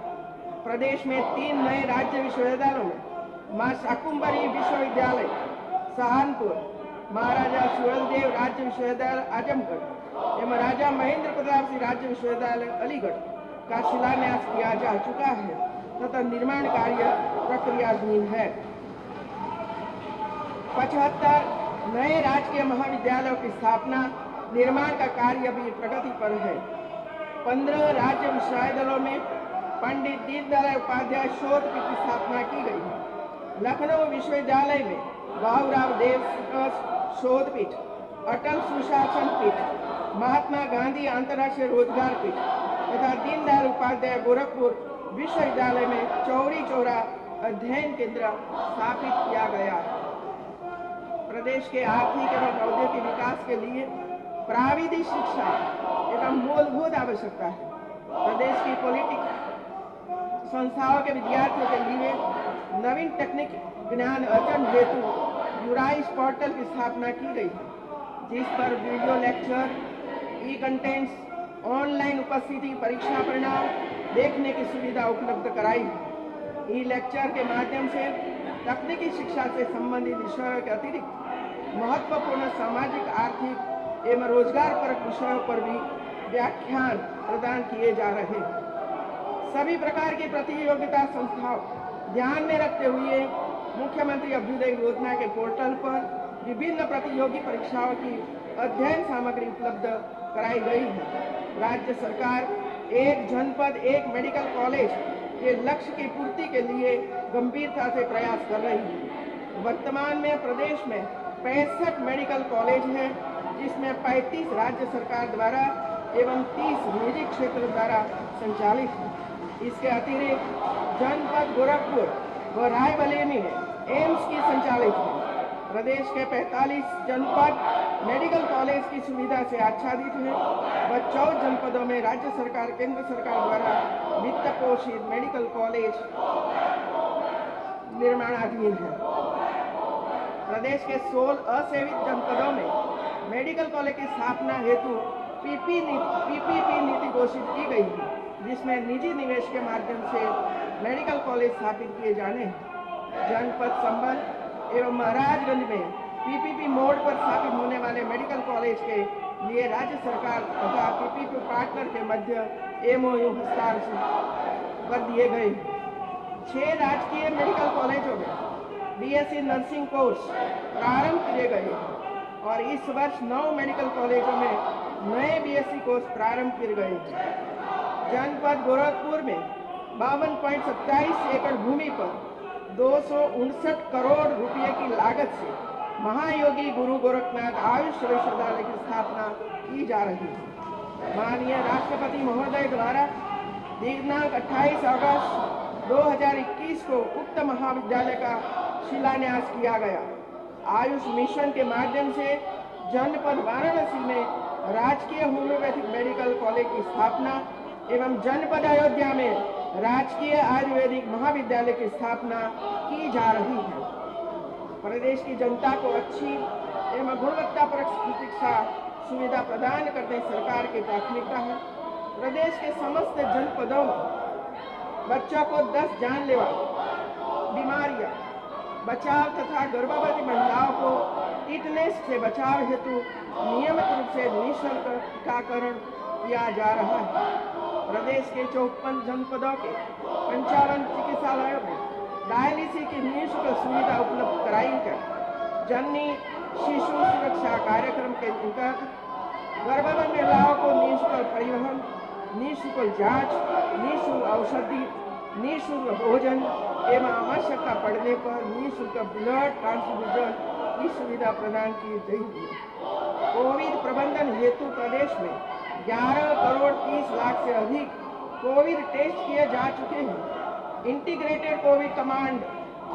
प्रदेश में 3 नए राज्य विश्वविद्यालयों में मां शाकुंभरी विश्वविद्यालय सहारनपुर, महाराजा सुहेलदेव राज्य विश्वविद्यालय आजमगढ़ एवं राजा महेंद्र प्रताप सिंह राज्य विश्वविद्यालय अलीगढ़ का शिलान्यास किया जा चुका है तथा निर्माण कार्य प्रक्रियाधीन है। 75 नए राजकीय महाविद्यालयों की स्थापना, निर्माण का कार्य भी प्रगति पर है। 15 राज्य विश्वविद्यालयों में पंडित दीनदयाल उपाध्याय शोध पीठ की स्थापना की गई है। लखनऊ विश्वविद्यालय में बाबूराव देवदास शोध पीठ, अटल सुशासन पीठ, महात्मा गांधी अंतर्राष्ट्रीय रोजगार पीठ तथा दीनदयाल उपाध्याय गोरखपुर विश्वविद्यालय में चौरी चौरा अध्ययन केंद्र स्थापित किया गया। प्रदेश के आर्थिक एवं औद्योगिक विकास के लिए प्राविधिक शिक्षा एवं मूलभूत आवश्यकता है। प्रदेश की पॉलिटेक्निक संस्थाओं के विद्यार्थियों के लिए नवीन तकनीक ज्ञान अर्जन हेतु यूराइस पोर्टल की स्थापना की गई है, जिस पर वीडियो लेक्चर, ई कंटेंट्स, ऑनलाइन उपस्थिति, परीक्षा परिणाम, देखने की सुविधा उपलब्ध कराई है। ई लेक्चर के माध्यम से तकनीकी शिक्षा से संबंधित विषयों के अतिरिक्त महत्वपूर्ण सामाजिक, आर्थिक एवं रोजगार परक विषयों पर भी व्याख्यान प्रदान किए जा रहे हैं। सभी प्रकार की प्रतियोगिता संस्थाओं ध्यान में रखते हुए मुख्यमंत्री अभ्युदय योजना के पोर्टल पर विभिन्न प्रतियोगी परीक्षाओं की अध्ययन सामग्री उपलब्ध कराई गई है। राज्य सरकार एक जनपद एक मेडिकल कॉलेज के लक्ष्य की पूर्ति के लिए गंभीरता से प्रयास कर रही है। वर्तमान में प्रदेश में 65 मेडिकल कॉलेज हैं, जिसमें 35 राज्य सरकार द्वारा एवं 30 निजी क्षेत्र द्वारा संचालित है। इसके अतिरिक्त जनपद गोरखपुर व रायबरेली में एम्स की संचालित है। प्रदेश के 45 जनपद मेडिकल कॉलेज की सुविधा से आच्छादित है व 14 जनपदों में राज्य सरकार, केंद्र सरकार द्वारा वित्त पोषित मेडिकल कॉलेज निर्माणाधीन है। प्रदेश के 16 असेवित जनपदों में मेडिकल कॉलेज की स्थापना हेतु पीपीपी नीति घोषित की गई है, जिसमें निजी निवेश के माध्यम से मेडिकल कॉलेज स्थापित किए जाने हैं। जनपद संबल एवं महाराजगंज में पीपीपी मोड पर स्थापित होने वाले मेडिकल कॉलेज के लिए राज्य सरकार तथा पीपीपी पार्टनर के मध्य एमओयू हस्ताक्षर कर दिए गए। 6 राजकीय मेडिकल कॉलेजों में बीएससी नर्सिंग कोर्स प्रारंभ किए गए और इस वर्ष 9 मेडिकल कॉलेजों में नए बीएससी कोर्स प्रारंभ किए गए। जनपद गोरखपुर में 52.27 एकड़ भूमि पर 259 करोड़ रुपए की लागत से महायोगी गुरु गोरखनाथ आयुष विश्वविद्यालय की स्थापना की जा रही है। माननीय राष्ट्रपति महोदय द्वारा दिनांक 28 अगस्त 2021 को उक्त महाविद्यालय का शिलान्यास किया गया। आयुष मिशन के माध्यम से जनपद वाराणसी में राजकीय होम्योपैथिक मेडिकल कॉलेज की स्थापना एवं जनपद अयोध्या में राजकीय आयुर्वेदिक महाविद्यालय की स्थापना की जा रही है। प्रदेश की जनता को अच्छी एवं गुणवत्तापरक चिकित्सा सुविधा प्रदान करने सरकार की प्राथमिकता है। प्रदेश के समस्त जनपदों में बच्चों को 10 जानलेवा बीमारियां बचाव तथा गर्भवती महिलाओं को टिटनेस से बचाव हेतु नियमित रूप से निःशुल्क टीकाकरण किया जा रहा है। प्रदेश के 54 जनपदों के 55 चिकित्सालयों में डायलिसिस की निःशुल्क सुविधा उपलब्ध कराई है। जननी शिशु सुरक्षा कार्यक्रम के अंतर्गत गर्भवती महिलाओं को निःशुल्क परिवहन, निःशुल्क जांच, निःशुल्क औषधि, निःशुल्क भोजन एवं आवश्यकता पड़ने पर निःशुल्क ब्लड ट्रांसफ्यूजन की सुविधा प्रदान की गई है। कोविड प्रबंधन हेतु प्रदेश में 11 करोड़ 30 लाख से अधिक कोविड टेस्ट किए जा चुके हैं। इंटीग्रेटेड कोविड कमांड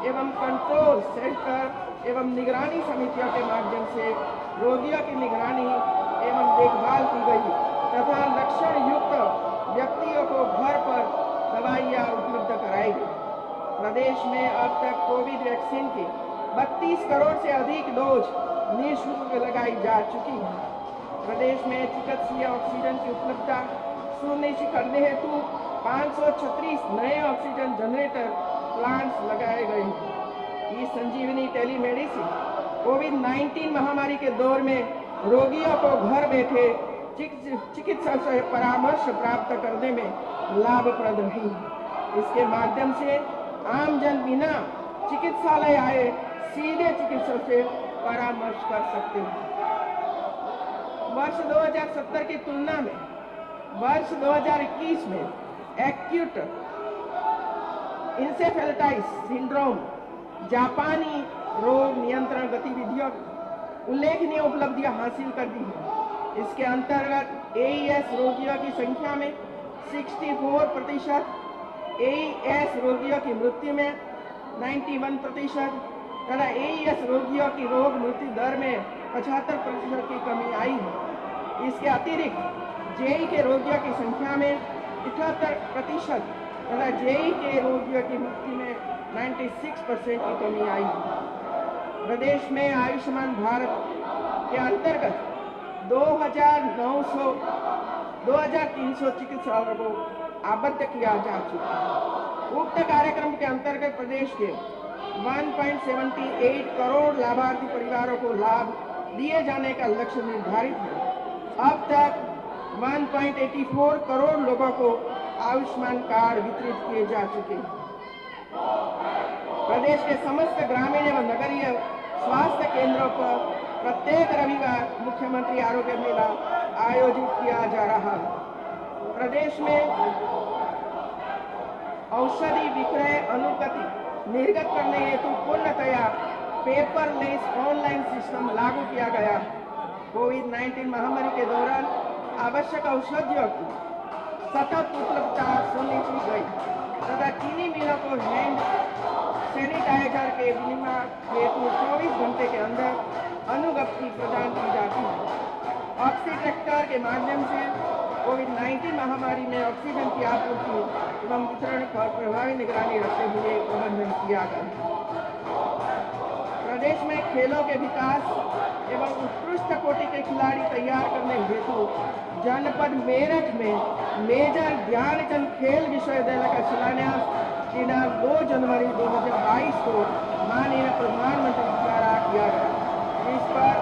एवं कंट्रोल सेंटर एवं निगरानी समितियों के माध्यम से रोगियों की निगरानी एवं देखभाल की गई तथा लक्षण युक्त व्यक्तियों को घर पर दवाइयां उपलब्ध कराई गई। प्रदेश में अब तक कोविड वैक्सीन की 32 करोड़ से अधिक डोज निःशुल्क लगाई जा चुकी है। प्रदेश में चिकित्सीय ऑक्सीजन की उपलब्धता सुनिश्चित करने हेतु 536 नए ऑक्सीजन जनरेटर प्लांट्स लगाए गए हैं। ई संजीवनी टेलीमेडिसिन कोविड-19 महामारी के दौर में रोगियों को घर बैठे चिकित्सा से परामर्श प्राप्त करने में लाभप्रद रही है। इसके माध्यम से आम जन बिना चिकित्सालय आए सीधे चिकित्सक से परामर्श कर सकते हैं। वर्ष 2070 की तुलना में वर्ष 2021 में एक्यूट इंसेफेलाइटिस सिंड्रोम जापानी रोग नियंत्रण गतिविधियों उल्लेखनीय उपलब्धियां हासिल कर दी है। इसके अंतर्गत एईएस रोगियों की संख्या में 64%, एईएस रोगियों की मृत्यु में 91% तथा एईएस रोगियों की रोग मृत्यु दर में 75% की कमी आई है। इसके अतिरिक्त जेई के रोगियों की संख्या में 78% तथा जेई के रोगियों की मृत्यु में 96% की कमी आई है। प्रदेश में आयुष्मान भारत के अंतर्गत 2300 चिकित्सालयों को आबद्ध किया जा चुका है। उक्त कार्यक्रम के अंतर्गत प्रदेश के 1.78 करोड़ लाभार्थी परिवारों को लाभ दिए जाने का लक्ष्य निर्धारित है। अब तक 1.84 करोड़ लोगों को आयुष्मान कार्ड वितरित किए जा चुके हैं। प्रदेश के समस्त ग्रामीण एवं नगरीय स्वास्थ्य केंद्रों पर प्रत्येक रविवार मुख्यमंत्री आरोग्य मेला आयोजित किया जा रहा है। प्रदेश में औषधि विक्रय अनुमति निर्गत करने हेतु पूर्णतया पेपरलेस ऑनलाइन सिस्टम लागू किया गया। कोविड-19 महामारी के दौरान आवश्यक औषधियों की सतत उपलब्धता सुनिश्चित गई तथा चीनी मिलों को हैंड सैनिटाइजर के विनिमय हेतु 24 घंटे के अंदर अनुज्ञप्ति प्रदान की जाती है। ऑक्सी ट्रैक्टर के माध्यम से कोविड-19 महामारी में ऑक्सीजन की आपूर्ति एवं वितरण पर प्रभावी निगरानी रखते हुए प्रबंधन किया गया। प्रदेश में खेलों के विकास एवं उत्कृष्ट कोटि के खिलाड़ी तैयार करने हेतु जनपद मेरठ में मेजर ध्यानचंद खेल विश्वविद्यालय का शिलान्यास दिनांक 2 जनवरी 2022 को माननीय प्रधानमंत्री द्वारा किया गया। इस पर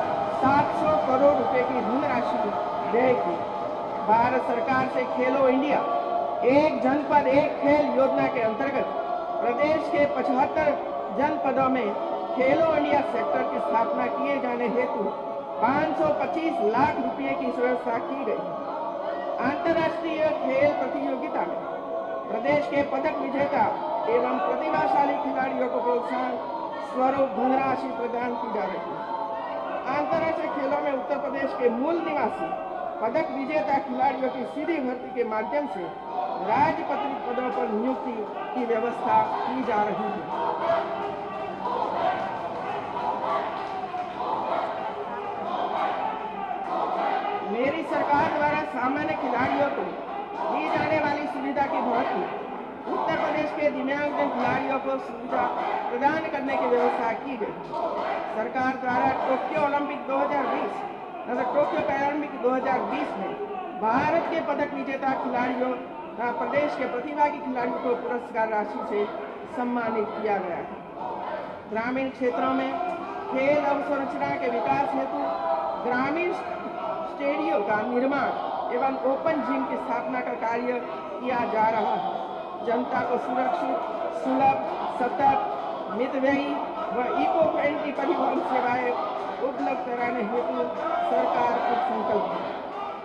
700 करोड़ रुपए की धनराशि व्यय की। भारत सरकार से खेलो इंडिया एक जनपद एक खेल योजना के अंतर्गत प्रदेश के 75 जनपदों में खेलो इंडिया सेक्टर की स्थापना किए जाने हेतु 525 लाख रुपए की व्यवस्था की गई। अंतर्राष्ट्रीय खेल प्रतियोगिता में प्रदेश के पदक विजेता एवं प्रतिभाशाली खिलाड़ियों को प्रोत्साहन स्वरूप धनराशि प्रदान की जा रही है। अंतर्राष्ट्रीय खेलों में उत्तर प्रदेश के मूल निवासी पदक विजेता खिलाड़ियों की सीधी भर्ती के माध्यम से राज्य पदों पर नियुक्ति की व्यवस्था की जा रही है। मेरी सरकार द्वारा सामान्य खिलाड़ियों को दी जाने वाली सुविधा की भांति उत्तर प्रदेश के दिव्यांगजन खिलाड़ियों को सुविधा प्रदान करने की व्यवस्था की गई। सरकार द्वारा टोक्यो ओलंपिक 2020 तथा टोक्यो पैरालंपिक 2020 में भारत के पदक विजेता खिलाड़ियों तथा प्रदेश के प्रतिभागी खिलाड़ियों को पुरस्कार राशि से सम्मानित किया गया है। ग्रामीण क्षेत्रों में खेल अवसंरचना के विकास हेतु ग्रामीण स्टेडियम का निर्माण एवं ओपन जिम की स्थापना का कार्य किया जा रहा है। जनता को सुरक्षित, सुलभ, सतत, मितव्ययी व इको फ्रेंडली परिवहन सेवाएं उपलब्ध कराने हेतु सरकार की संकल्प है।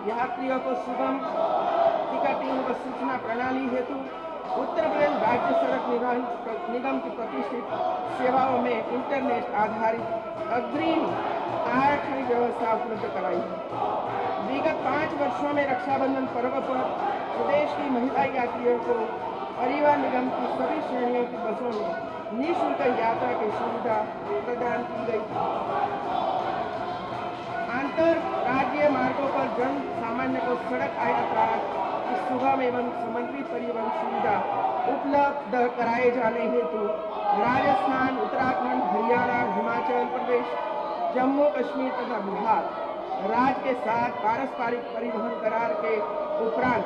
यात्रियों को सुगम टिकटिंग व सूचना प्रणाली हेतु उत्तर प्रदेश राज्य सड़क निगम की प्रतिष्ठित सेवाओं में इंटरनेट आधारित अग्रिम आरक्षण व्यवस्था उपलब्ध कराई है। विगत 5 वर्षों में रक्षाबंधन पर्व पर प्रदेश की महिला यात्रियों को परिवहन निगम की सभी श्रेणियों की बसों में निःशुल्क यात्रा की सुविधा प्रदान की गई थी। अंतर राज्य मार्गों पर जन सामान्य को सड़क यात्रा की सुगम एवं समन्वित परिवहन सुविधा उपलब्ध कराए जाने हेतु राजस्थान, उत्तराखंड, हरियाणा, हिमाचल प्रदेश, जम्मू कश्मीर तथा बिहार राज्य के साथ पारस्परिक परिवहन करार के उपरांत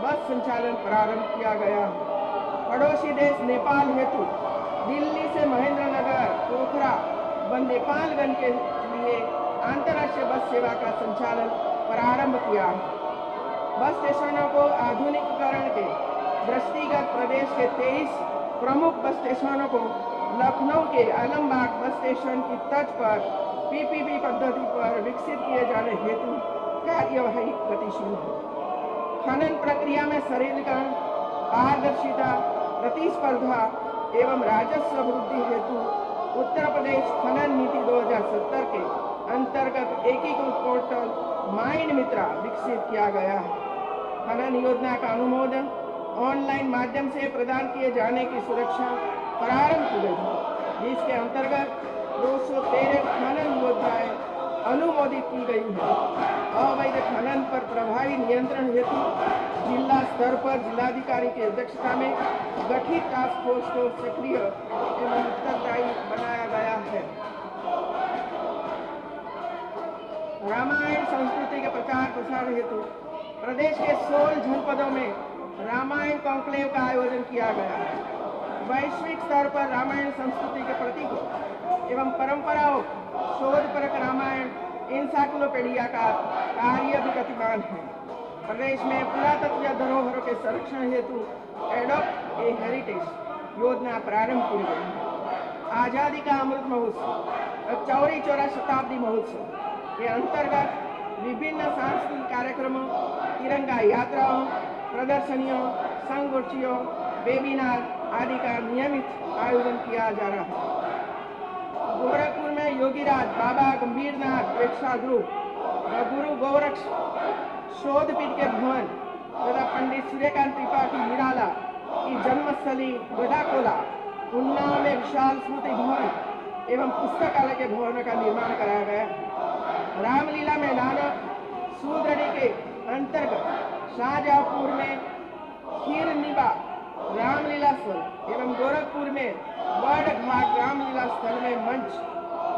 बस संचालन प्रारंभ किया गया है। पड़ोसी देश नेपाल हेतु दिल्ली से महेंद्रनगर, पोखरा व नेपालगंज के लिए अंतर्राष्ट्रीय बस सेवा का संचालन प्रारंभ किया है। बस स्टेशनों को आधुनिकीकरण के दृष्टिगत प्रदेश के 23 प्रमुख बस स्टेशनों को लखनऊ के आलमबाग बस स्टेशन की तर्ज पर पीपीपी पद्धति पर विकसित किए जाने हेतु कार्यवाही गतिशील है। खनन प्रक्रिया में सरलीकरण, पारदर्शिता, प्रतिस्पर्धा एवं राजस्व वृद्धि हेतु उत्तर प्रदेश खनन नीति 2070 के अंतर्गत एकीकृत पोर्टल माइंड मित्रा विकसित किया गया है। खनन योजना का अनुमोदन ऑनलाइन माध्यम से प्रदान किए जाने की सुरक्षा प्रारंभ की गई है, जिसके अंतर्गत 213 खनन योजनाएं अनुमोदित की गई है। अवैध खनन पर प्रभावी नियंत्रण हेतु जिला स्तर पर जिलाधिकारी की अध्यक्षता में गठित टास्क फोर्स को सक्रिय एवं उत्तरदायी बनाया गया है। रामायण संस्कृति के प्रचार प्रसार हेतु प्रदेश के 16 जनपदों में रामायण कॉन्क्लेव का आयोजन किया गया। वैश्विक स्तर पर रामायण संस्कृति के प्रतीकों एवं परंपराओं शोधपरक रामायण इंसाइक्लोपीडिया का कार्य भी गतिमान है। प्रदेश में पुरातत्व धरोहरों के संरक्षण हेतु एडॉप्ट ए हेरिटेज योजना प्रारंभ की गई। आजादी का अमृत महोत्सव और चौरी चौरा शताब्दी महोत्सव के अंतर्गत विभिन्न सांस्कृतिक कार्यक्रमों, तिरंगा यात्राओं, प्रदर्शनियों, संगोष्ठियों, वेबिनार आदि का नियमित आयोजन किया जा रहा है। गोरखपुर में योगीराज बाबा गंभीरनाथ प्रेक्षागृह व गुरु गोरक्ष शोधपीठ के भवन तथा पंडित सूर्यकांत त्रिपाठी निराला की जन्मस्थली गढ़ाकोला, उन्नाव में विशाल स्मृति भवन एवं पुस्तकालय के भवन का निर्माण कराया गया। रामलीला मैदान सुदृढ़ी के अंतर्गत शाहजहांपुर में खीरनिबा रामलीला स्थल एवं गोरखपुर में बर्ड घाट रामलीला स्थल में मंच,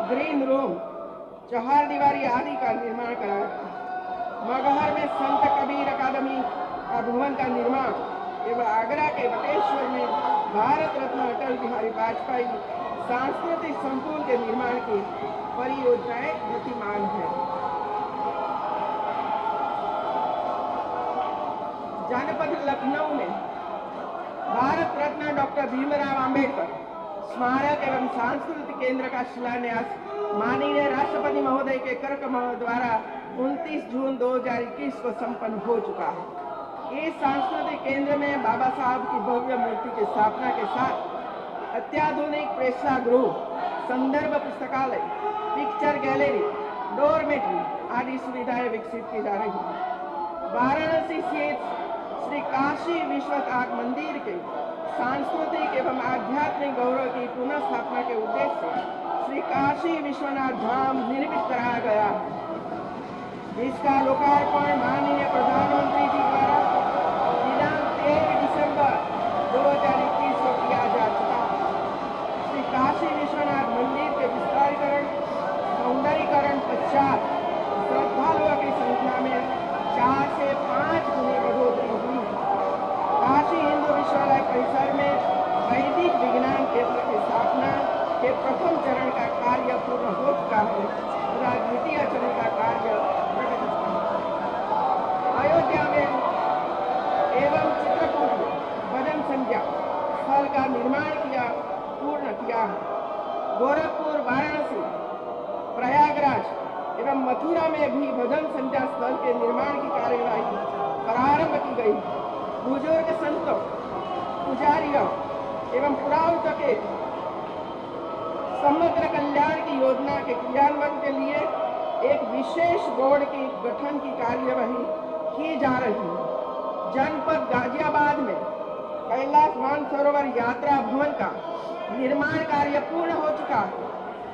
ग्रीन रूम, चहार दीवारी आदि का निर्माण कराया गया। मगहर में संत कबीर अकादमी का भवन का निर्माण एवं आगरा के बटेश्वर में भारत रत्न अटल बिहारी वाजपेयी सांस्कृतिक संकुल के निर्माण की परियोजनाएं गतिमान है। जनपद लखनऊ में भारत रत्न डॉक्टर भीमराव अंबेडकर स्मारक एवं सांस्कृतिक केंद्र का शिलान्यास माननीय राष्ट्रपति महोदय के कर कमल द्वारा 29 जून 2021 को संपन्न हो चुका है। इस सांस्कृतिक केंद्र में बाबा साहब की भव्य मूर्ति की स्थापना के साथ अत्याधुनिक प्रेक्षागृह, संदर्भ पुस्तकालय, पिक्चर गैलरी, डोरमेट्री आदि सुविधाएं विकसित की जा रही हैं। वाराणसी स्थित श्री काशी विश्वनाथ मंदिर के सांस्कृतिक एवं आध्यात्मिक गौरव की पुनः स्थापना के उद्देश्य से श्री काशी विश्वनाथ धाम निर्मित कराया गया है। इसका लोकार्पण माननीय प्रधानमंत्री जी द्वारा दिनांक 13 दिसंबर 2021 को किया जा चुका है। श्री काशी विश्वनाथ मंदिर के विस्तारीकरण, सौंदर्यीकरण पश्चात श्रद्धालुओं की संख्या में 4 से 5 गुनी बढ़ोतरी हुई है। काशी हिंदू विश्वविद्यालय परिसर में वैदिक विज्ञान केंद्र की स्थापना के प्रथम चरण का कार्य पूर्ण हो चुका है तथा द्वितीय चरण का कार्य प्रगति है। अयोध्या में एवं चित्रकूट में भजन संध्या स्थल का निर्माण पूर्ण किया है। गोरखपुर, वाराणसी, प्रयागराज एवं मथुरा में भी भजन संध्या स्थल के निर्माण की कार्यवाही प्रारंभ की गई। बुजुर्ग संतों, पुजारियों एवं पुरातत्व के समग्र कल्याण की योजना के क्रियान्वयन के लिए एक विशेष बोर्ड की गठन की कार्यवाही की जा रही है। जनपद गाजियाबाद में कैलाश मानसरोवर यात्रा भवन का निर्माण कार्य पूर्ण हो चुका है।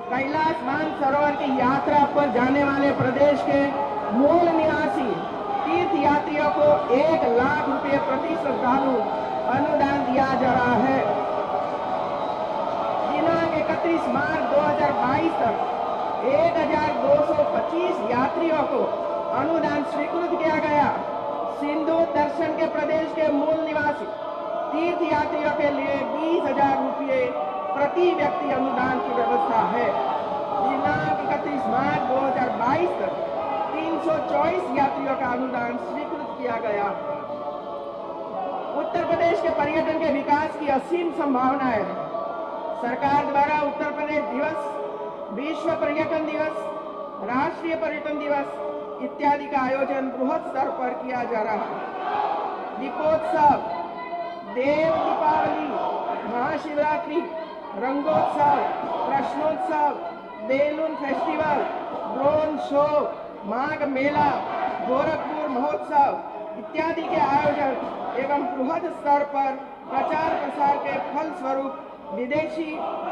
कैलाश मानसरोवर की यात्रा पर जाने वाले प्रदेश के मूल निवासी तीर्थ यात्रियों को 1 लाख रुपए प्रति श्रद्धालु अनुदान दिया जा रहा है। दिनांक 31 मार्च 2022 तक 1225 यात्रियों को अनुदान स्वीकृत किया गया। सिंधु दर्शन के प्रदेश के मूल निवासी तीर्थ यात्रियों के लिए 20,000 रुपये प्रति व्यक्ति अनुदान की व्यवस्था है। दिनांक 31 मार्च 2022 तक 324 यात्रियों का अनुदान स्वीकृत किया गया। उत्तर प्रदेश के पर्यटन के विकास की असीम संभावनाएं हैं। सरकार द्वारा उत्तर प्रदेश दिवस, विश्व पर्यटन दिवस, राष्ट्रीय पर्यटन दिवस इत्यादि का आयोजन बृहद स्तर पर किया जा रहा है। दीपोत्सव, देव दीपावली, महाशिवरात्रि, रंगोत्सव, प्रश्नोत्सव, balloon festival, drone show, Magh Mela, Gorakhpur महोत्सव इत्यादि के आयोजन एवं बृहद स्तर पर प्रचार प्रसार के फल स्वरूप विदेशी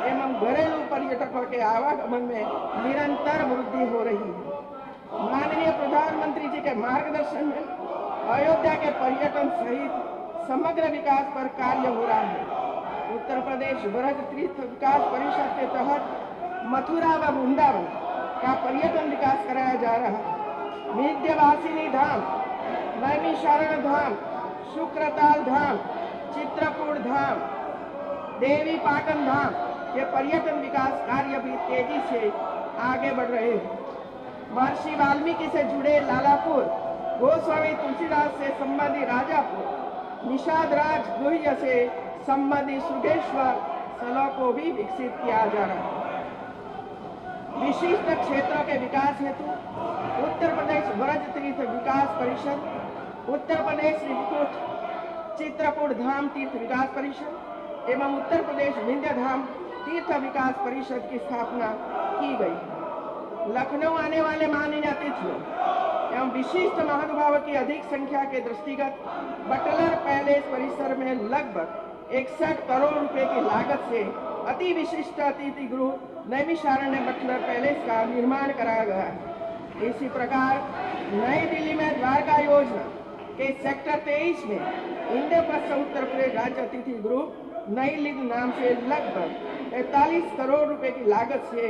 एवं घरेलू पर्यटकों के आवागमन में निरंतर वृद्धि हो रही है। माननीय प्रधानमंत्री जी के मार्गदर्शन में अयोध्या के पर्यटन सहित समग्र विकास पर कार्य हो रहा है। उत्तर प्रदेश ब्रज तीर्थ विकास परिषद के तहत मथुरा व वृंदावन का पर्यटन विकास कराया जा रहा है। विंध्यवासिनी धाम, नैमिषारण्य धाम, शुक्रताल धाम, चित्रकूट धाम, देवी पाटन धाम के पर्यटन विकास कार्य भी तेजी से आगे बढ़ रहे हैं। महर्षि वाल्मीकि से जुड़े लालापुर, गोस्वामी तुलसीदास से संबंधित राजापुर, निषाद राज गुह्य से संबंधित सुगेश्वर स्थलों को भी विकसित किया जा रहा है। विशिष्ट क्षेत्रों के विकास हेतु उत्तर प्रदेश ब्रज तीर्थ विकास परिषद, उत्तर प्रदेश त्रिकुट चित्रकूट धाम तीर्थ विकास परिषद एवं उत्तर प्रदेश विंध्य धाम तीर्थ विकास परिषद की स्थापना की गई। लखनऊ आने वाले माननीय अतिथियों एवं विशिष्ट महानुभावों की अधिक संख्या के दृष्टिगत बटलर पैलेस परिसर में लगभग 61 करोड़ रुपए की लागत से अति विशिष्ट अतिथि गृह नैमिषारण्य बटलर पैलेस का निर्माण कराया गया है। इसी प्रकार नई दिल्ली में द्वारका योजना के सेक्टर 23 में इंद्रप्रस्थ उत्तर प्रदेश राज्य अतिथि गृह नई दिल्ली नाम से लगभग 43 करोड़ रुपए की लागत से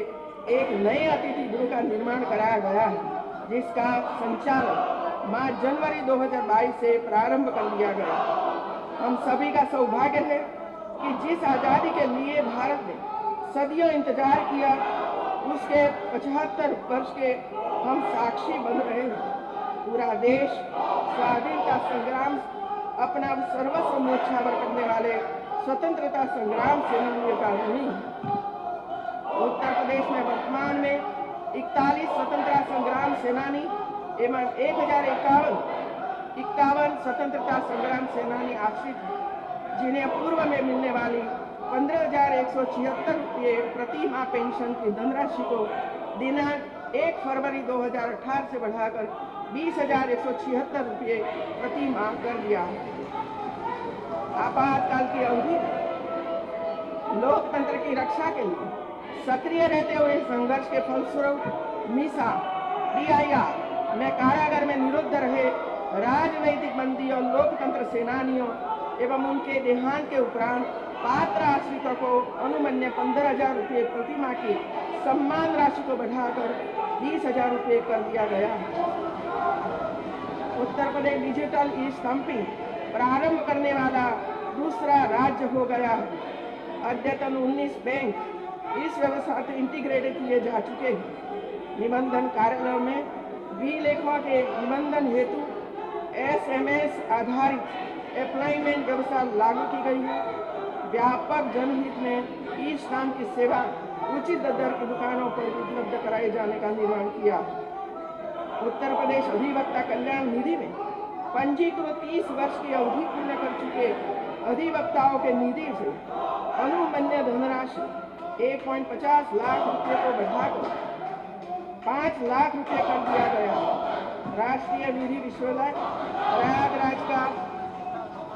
एक नए अतिथि गृह का निर्माण कराया गया है, जिसका संचालन मार्च जनवरी 2022 से प्रारंभ कर दिया गया। हम सभी का सौभाग्य है कि जिस आज़ादी के लिए भारत ने सदियों इंतजार किया, उसके 75 वर्ष के हम साक्षी बन रहे हैं। पूरा देश स्वाधीनता संग्राम अपना सर्वस्व न्योछावर करने वाले स्वतंत्रता संग्राम सेनानियों का ऋणी है। उत्तर प्रदेश में वर्तमान में 41 स्वतंत्रता संग्राम सेनानी एवं 1051 स्वतंत्रता संग्राम सेनानी आश्रित हैं, जिन्हें पूर्व में मिलने वाली 15,176 रुपये प्रति माह पेंशन की धनराशि को दिनांक 1 फरवरी 2018 से बढ़ाकर 20,176 रुपये प्रति माह कर दिया है। आपातकाल की अवधि में लोकतंत्र की रक्षा के लिए सक्रिय रहते हुए संघर्ष के फलस्वरूप मीसा DIR में कारागार में निरुद्ध रहे राजनैतिक बंदी और लोकतंत्र सेनानियों एवं उनके देहांत के उपरांत पात्र आश्रितों को अनुमन्य 15,000 रुपये प्रति माह की सम्मान राशि को बढ़ाकर 20,000 रुपये कर दिया गया है। उत्तर प्रदेश डिजिटल ई-स्टैंपिंग प्रारंभ करने वाला दूसरा राज्य हो गया है। अद्यतन 19 बैंक इस व्यवस्था से इंटीग्रेटेड किए जा चुके हैं। निबंधन कार्यालयों में विलेखों के निबंधन हेतु SMS आधारित एप्लाइमेंट व्यवस्था लागू की गई है। व्यापक जनहित में ई-स्टैंप की सेवा उचित दर की दुकानों पर उपलब्ध कराए जाने का निर्माण किया। उत्तर प्रदेश अधिवक्ता कल्याण निधि में पंजीकृत 30 वर्ष की अवधि पूर्ण कर चुके अधिवक्ताओं के निधि से अनुमन्य धनराशि 1.50 लाख रुपये को बढ़ाकर 5 लाख रुपये कर दिया गया। राष्ट्रीय विधि विश्वविद्यालय प्रयागराज का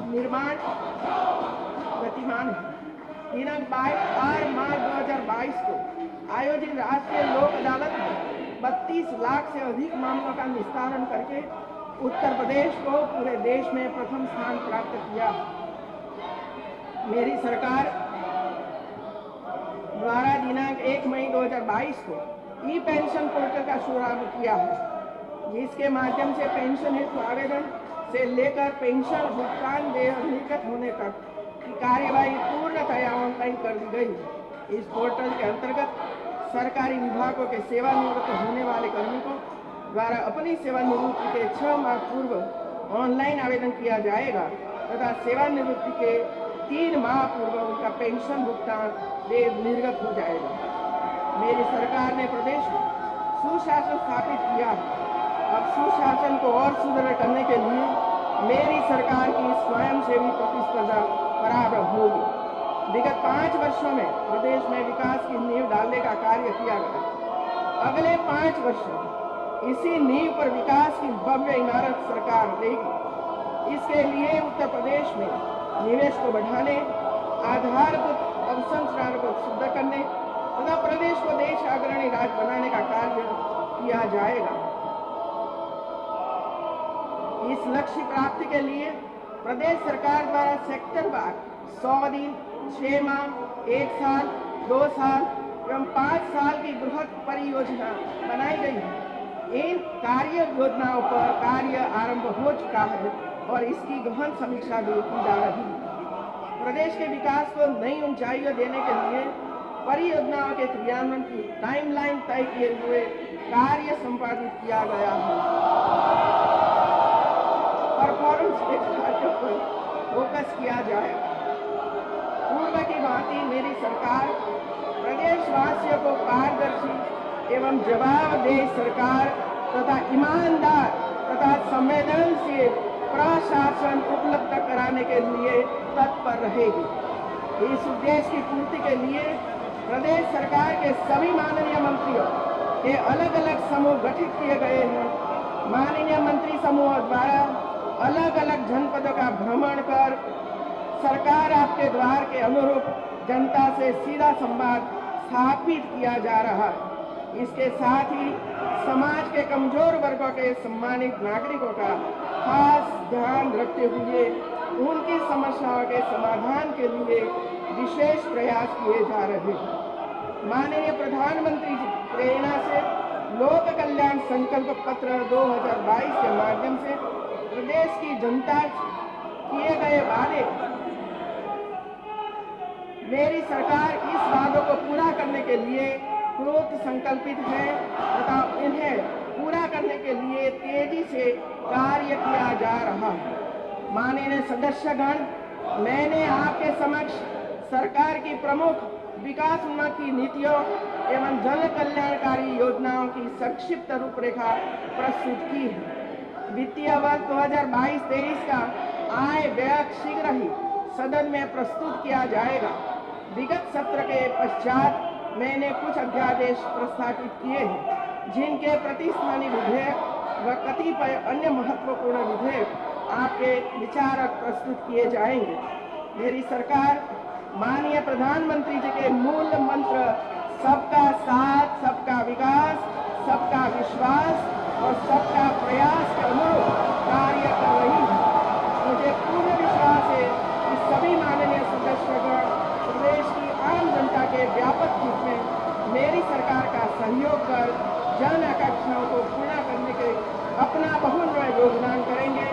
निर्माण गतिमान है। दिनांक 8 मार्च 2022 को आयोजित राष्ट्रीय लोक अदालत में 32 लाख से अधिक मामलों का निस्तारण करके उत्तर प्रदेश को पूरे देश में प्रथम स्थान प्राप्त किया। मेरी सरकार द्वारा दिनांक 1 मई 2022 को ई-पेंशन पोर्टल का शुभारंभ किया है, जिसके माध्यम से पेंशन हेतु आवेदन से लेकर पेंशन भुगतान देय निर्गत होने तक की कार्यवाही पूर्णतया ऑनलाइन कर दी गई। इस पोर्टल के अंतर्गत सरकारी विभागों के सेवानिवृत्त होने वाले कार्मिकों द्वारा अपनी सेवानिवृत्ति के 6 माह पूर्व ऑनलाइन आवेदन किया जाएगा तथा सेवानिवृत्ति के 3 माह पूर्व उनका पेंशन भुगतान देय निर्गत हो जाएगा। मेरी सरकार ने प्रदेश में सुशासन स्थापित किया। अब सुशासन को और सुदृढ़ करने के लिए मेरी सरकार की स्वयंसेवी प्रतिस्पर्धा बराबर होगी। विगत 5 वर्षों में प्रदेश में विकास की नींव डालने का कार्य किया गया। अगले 5 वर्षों में इसी नींव पर विकास की भव्य इमारत सरकार लेगी। इसके लिए उत्तर प्रदेश में निवेश को बढ़ाने, आधारभूत अवसंरचना को शुद्ध करने तथा प्रदेश को देश अग्रणी राज्य बनाने का कार्य किया जाएगा। इस लक्ष्य प्राप्ति के लिए प्रदेश सरकार द्वारा सेक्टर वार 100 दिन, 6 माह, 1 साल, 2 साल एवं 5 साल की बृहद परियोजना बनाई गई है। इन कार्य योजनाओं पर कार्य आरंभ हो चुका है और इसकी गहन समीक्षा भी की जा रही है। प्रदेश के विकास को नई ऊंचाइयां देने के लिए परियोजनाओं के क्रियान्वयन की टाइमलाइन तय किए हुए कार्य संपादित किया गया है। परफॉर्मेंस बेस्ड कार्यों पर फोकस किया जाएगा। पूर्व की भांति मेरी सरकार प्रदेशवासियों को पारदर्शी एवं जवाबदेह सरकार तथा ईमानदार तथा संवेदनशील प्रशासन उपलब्ध कराने के लिए तत्पर रहेगी। इस उद्देश्य की पूर्ति के लिए प्रदेश सरकार के सभी माननीय मंत्रियों के अलग अलग समूह गठित किए गए हैं। माननीय मंत्री समूह द्वारा अलग अलग जनपदों का भ्रमण कर सरकार आपके द्वार के अनुरूप जनता से सीधा संवाद स्थापित किया जा रहा है। इसके साथ ही समाज के कमजोर वर्गों के सम्मानित नागरिकों का खास ध्यान रखते हुए उनकी समस्याओं के समाधान के लिए विशेष प्रयास किए जा रहे हैं। माननीय प्रधानमंत्री जी की प्रेरणा से लोक कल्याण संकल्प पत्र 2022 के माध्यम से प्रदेश की जनता किए गए वादे मेरी सरकार इस वादों को पूरा करने के लिए कृत संकल्पित है तथा इन्हें पूरा करने के लिए तेजी से कार्य किया जा रहा है। माननीय सदस्यगण, मैंने आपके समक्ष सरकार की प्रमुख विकासोन्मुखी नीतियों एवं जन कल्याणकारी योजनाओं की संक्षिप्त रूपरेखा प्रस्तुत की है। वित्तीय वर्ष 2022-23 का आय व्यय शीघ्र ही सदन में प्रस्तुत किया जाएगा। विगत सत्र के पश्चात मैंने कुछ अध्यादेश प्रस्तावित किए हैं, जिनके प्रतिस्थानी विधेयक व कतिपय अन्य महत्वपूर्ण विधेयक आपके विचारक प्रस्तुत किए जाएंगे। मेरी सरकार माननीय प्रधानमंत्री जी के मूल मंत्र सबका साथ, सबका विकास, सबका विश्वास और सबका प्रयास के अनुरूप कार्य कर रही है। मुझे पूर्ण विश्वास है कि सभी माननीय सदस्यगण प्रदेश की आम जनता के व्यापक हित में मेरी सरकार का सहयोग कर जन आकांक्षाओं को पूर्ण करने के अपना बहुमूल्य योगदान करेंगे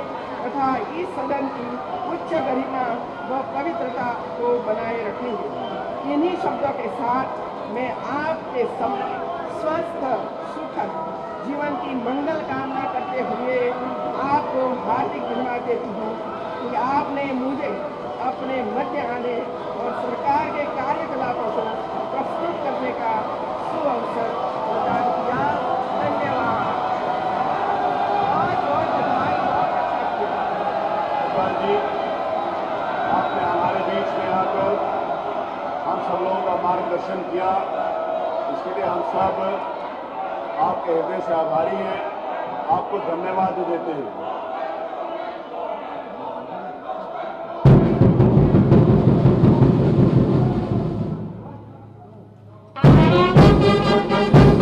तथा इस सदन की उच्च गरिमा व पवित्रता को बनाए रखेंगे। इन्हीं शब्दों के साथ मैं आपके सब स्वस्थ सुखद जीवन की मंगल कामना करते हुए आपको हार्दिक धन्यवाद देती हूँ कि आपने मुझे अपने मध्य आने और सरकार के कार्यकलापों को प्रस्तुत करने का सुअवसर प्रदान किया। धन्यवाद। बहुत बधाई, बहुत अच्छा किया। जी, आपने हमारे बीच में आकर हम सब लोगों का मार्गदर्शन किया, इसके लिए हम सब आपके हृदय से आभारी हैं। आपको धन्यवाद देते हैं।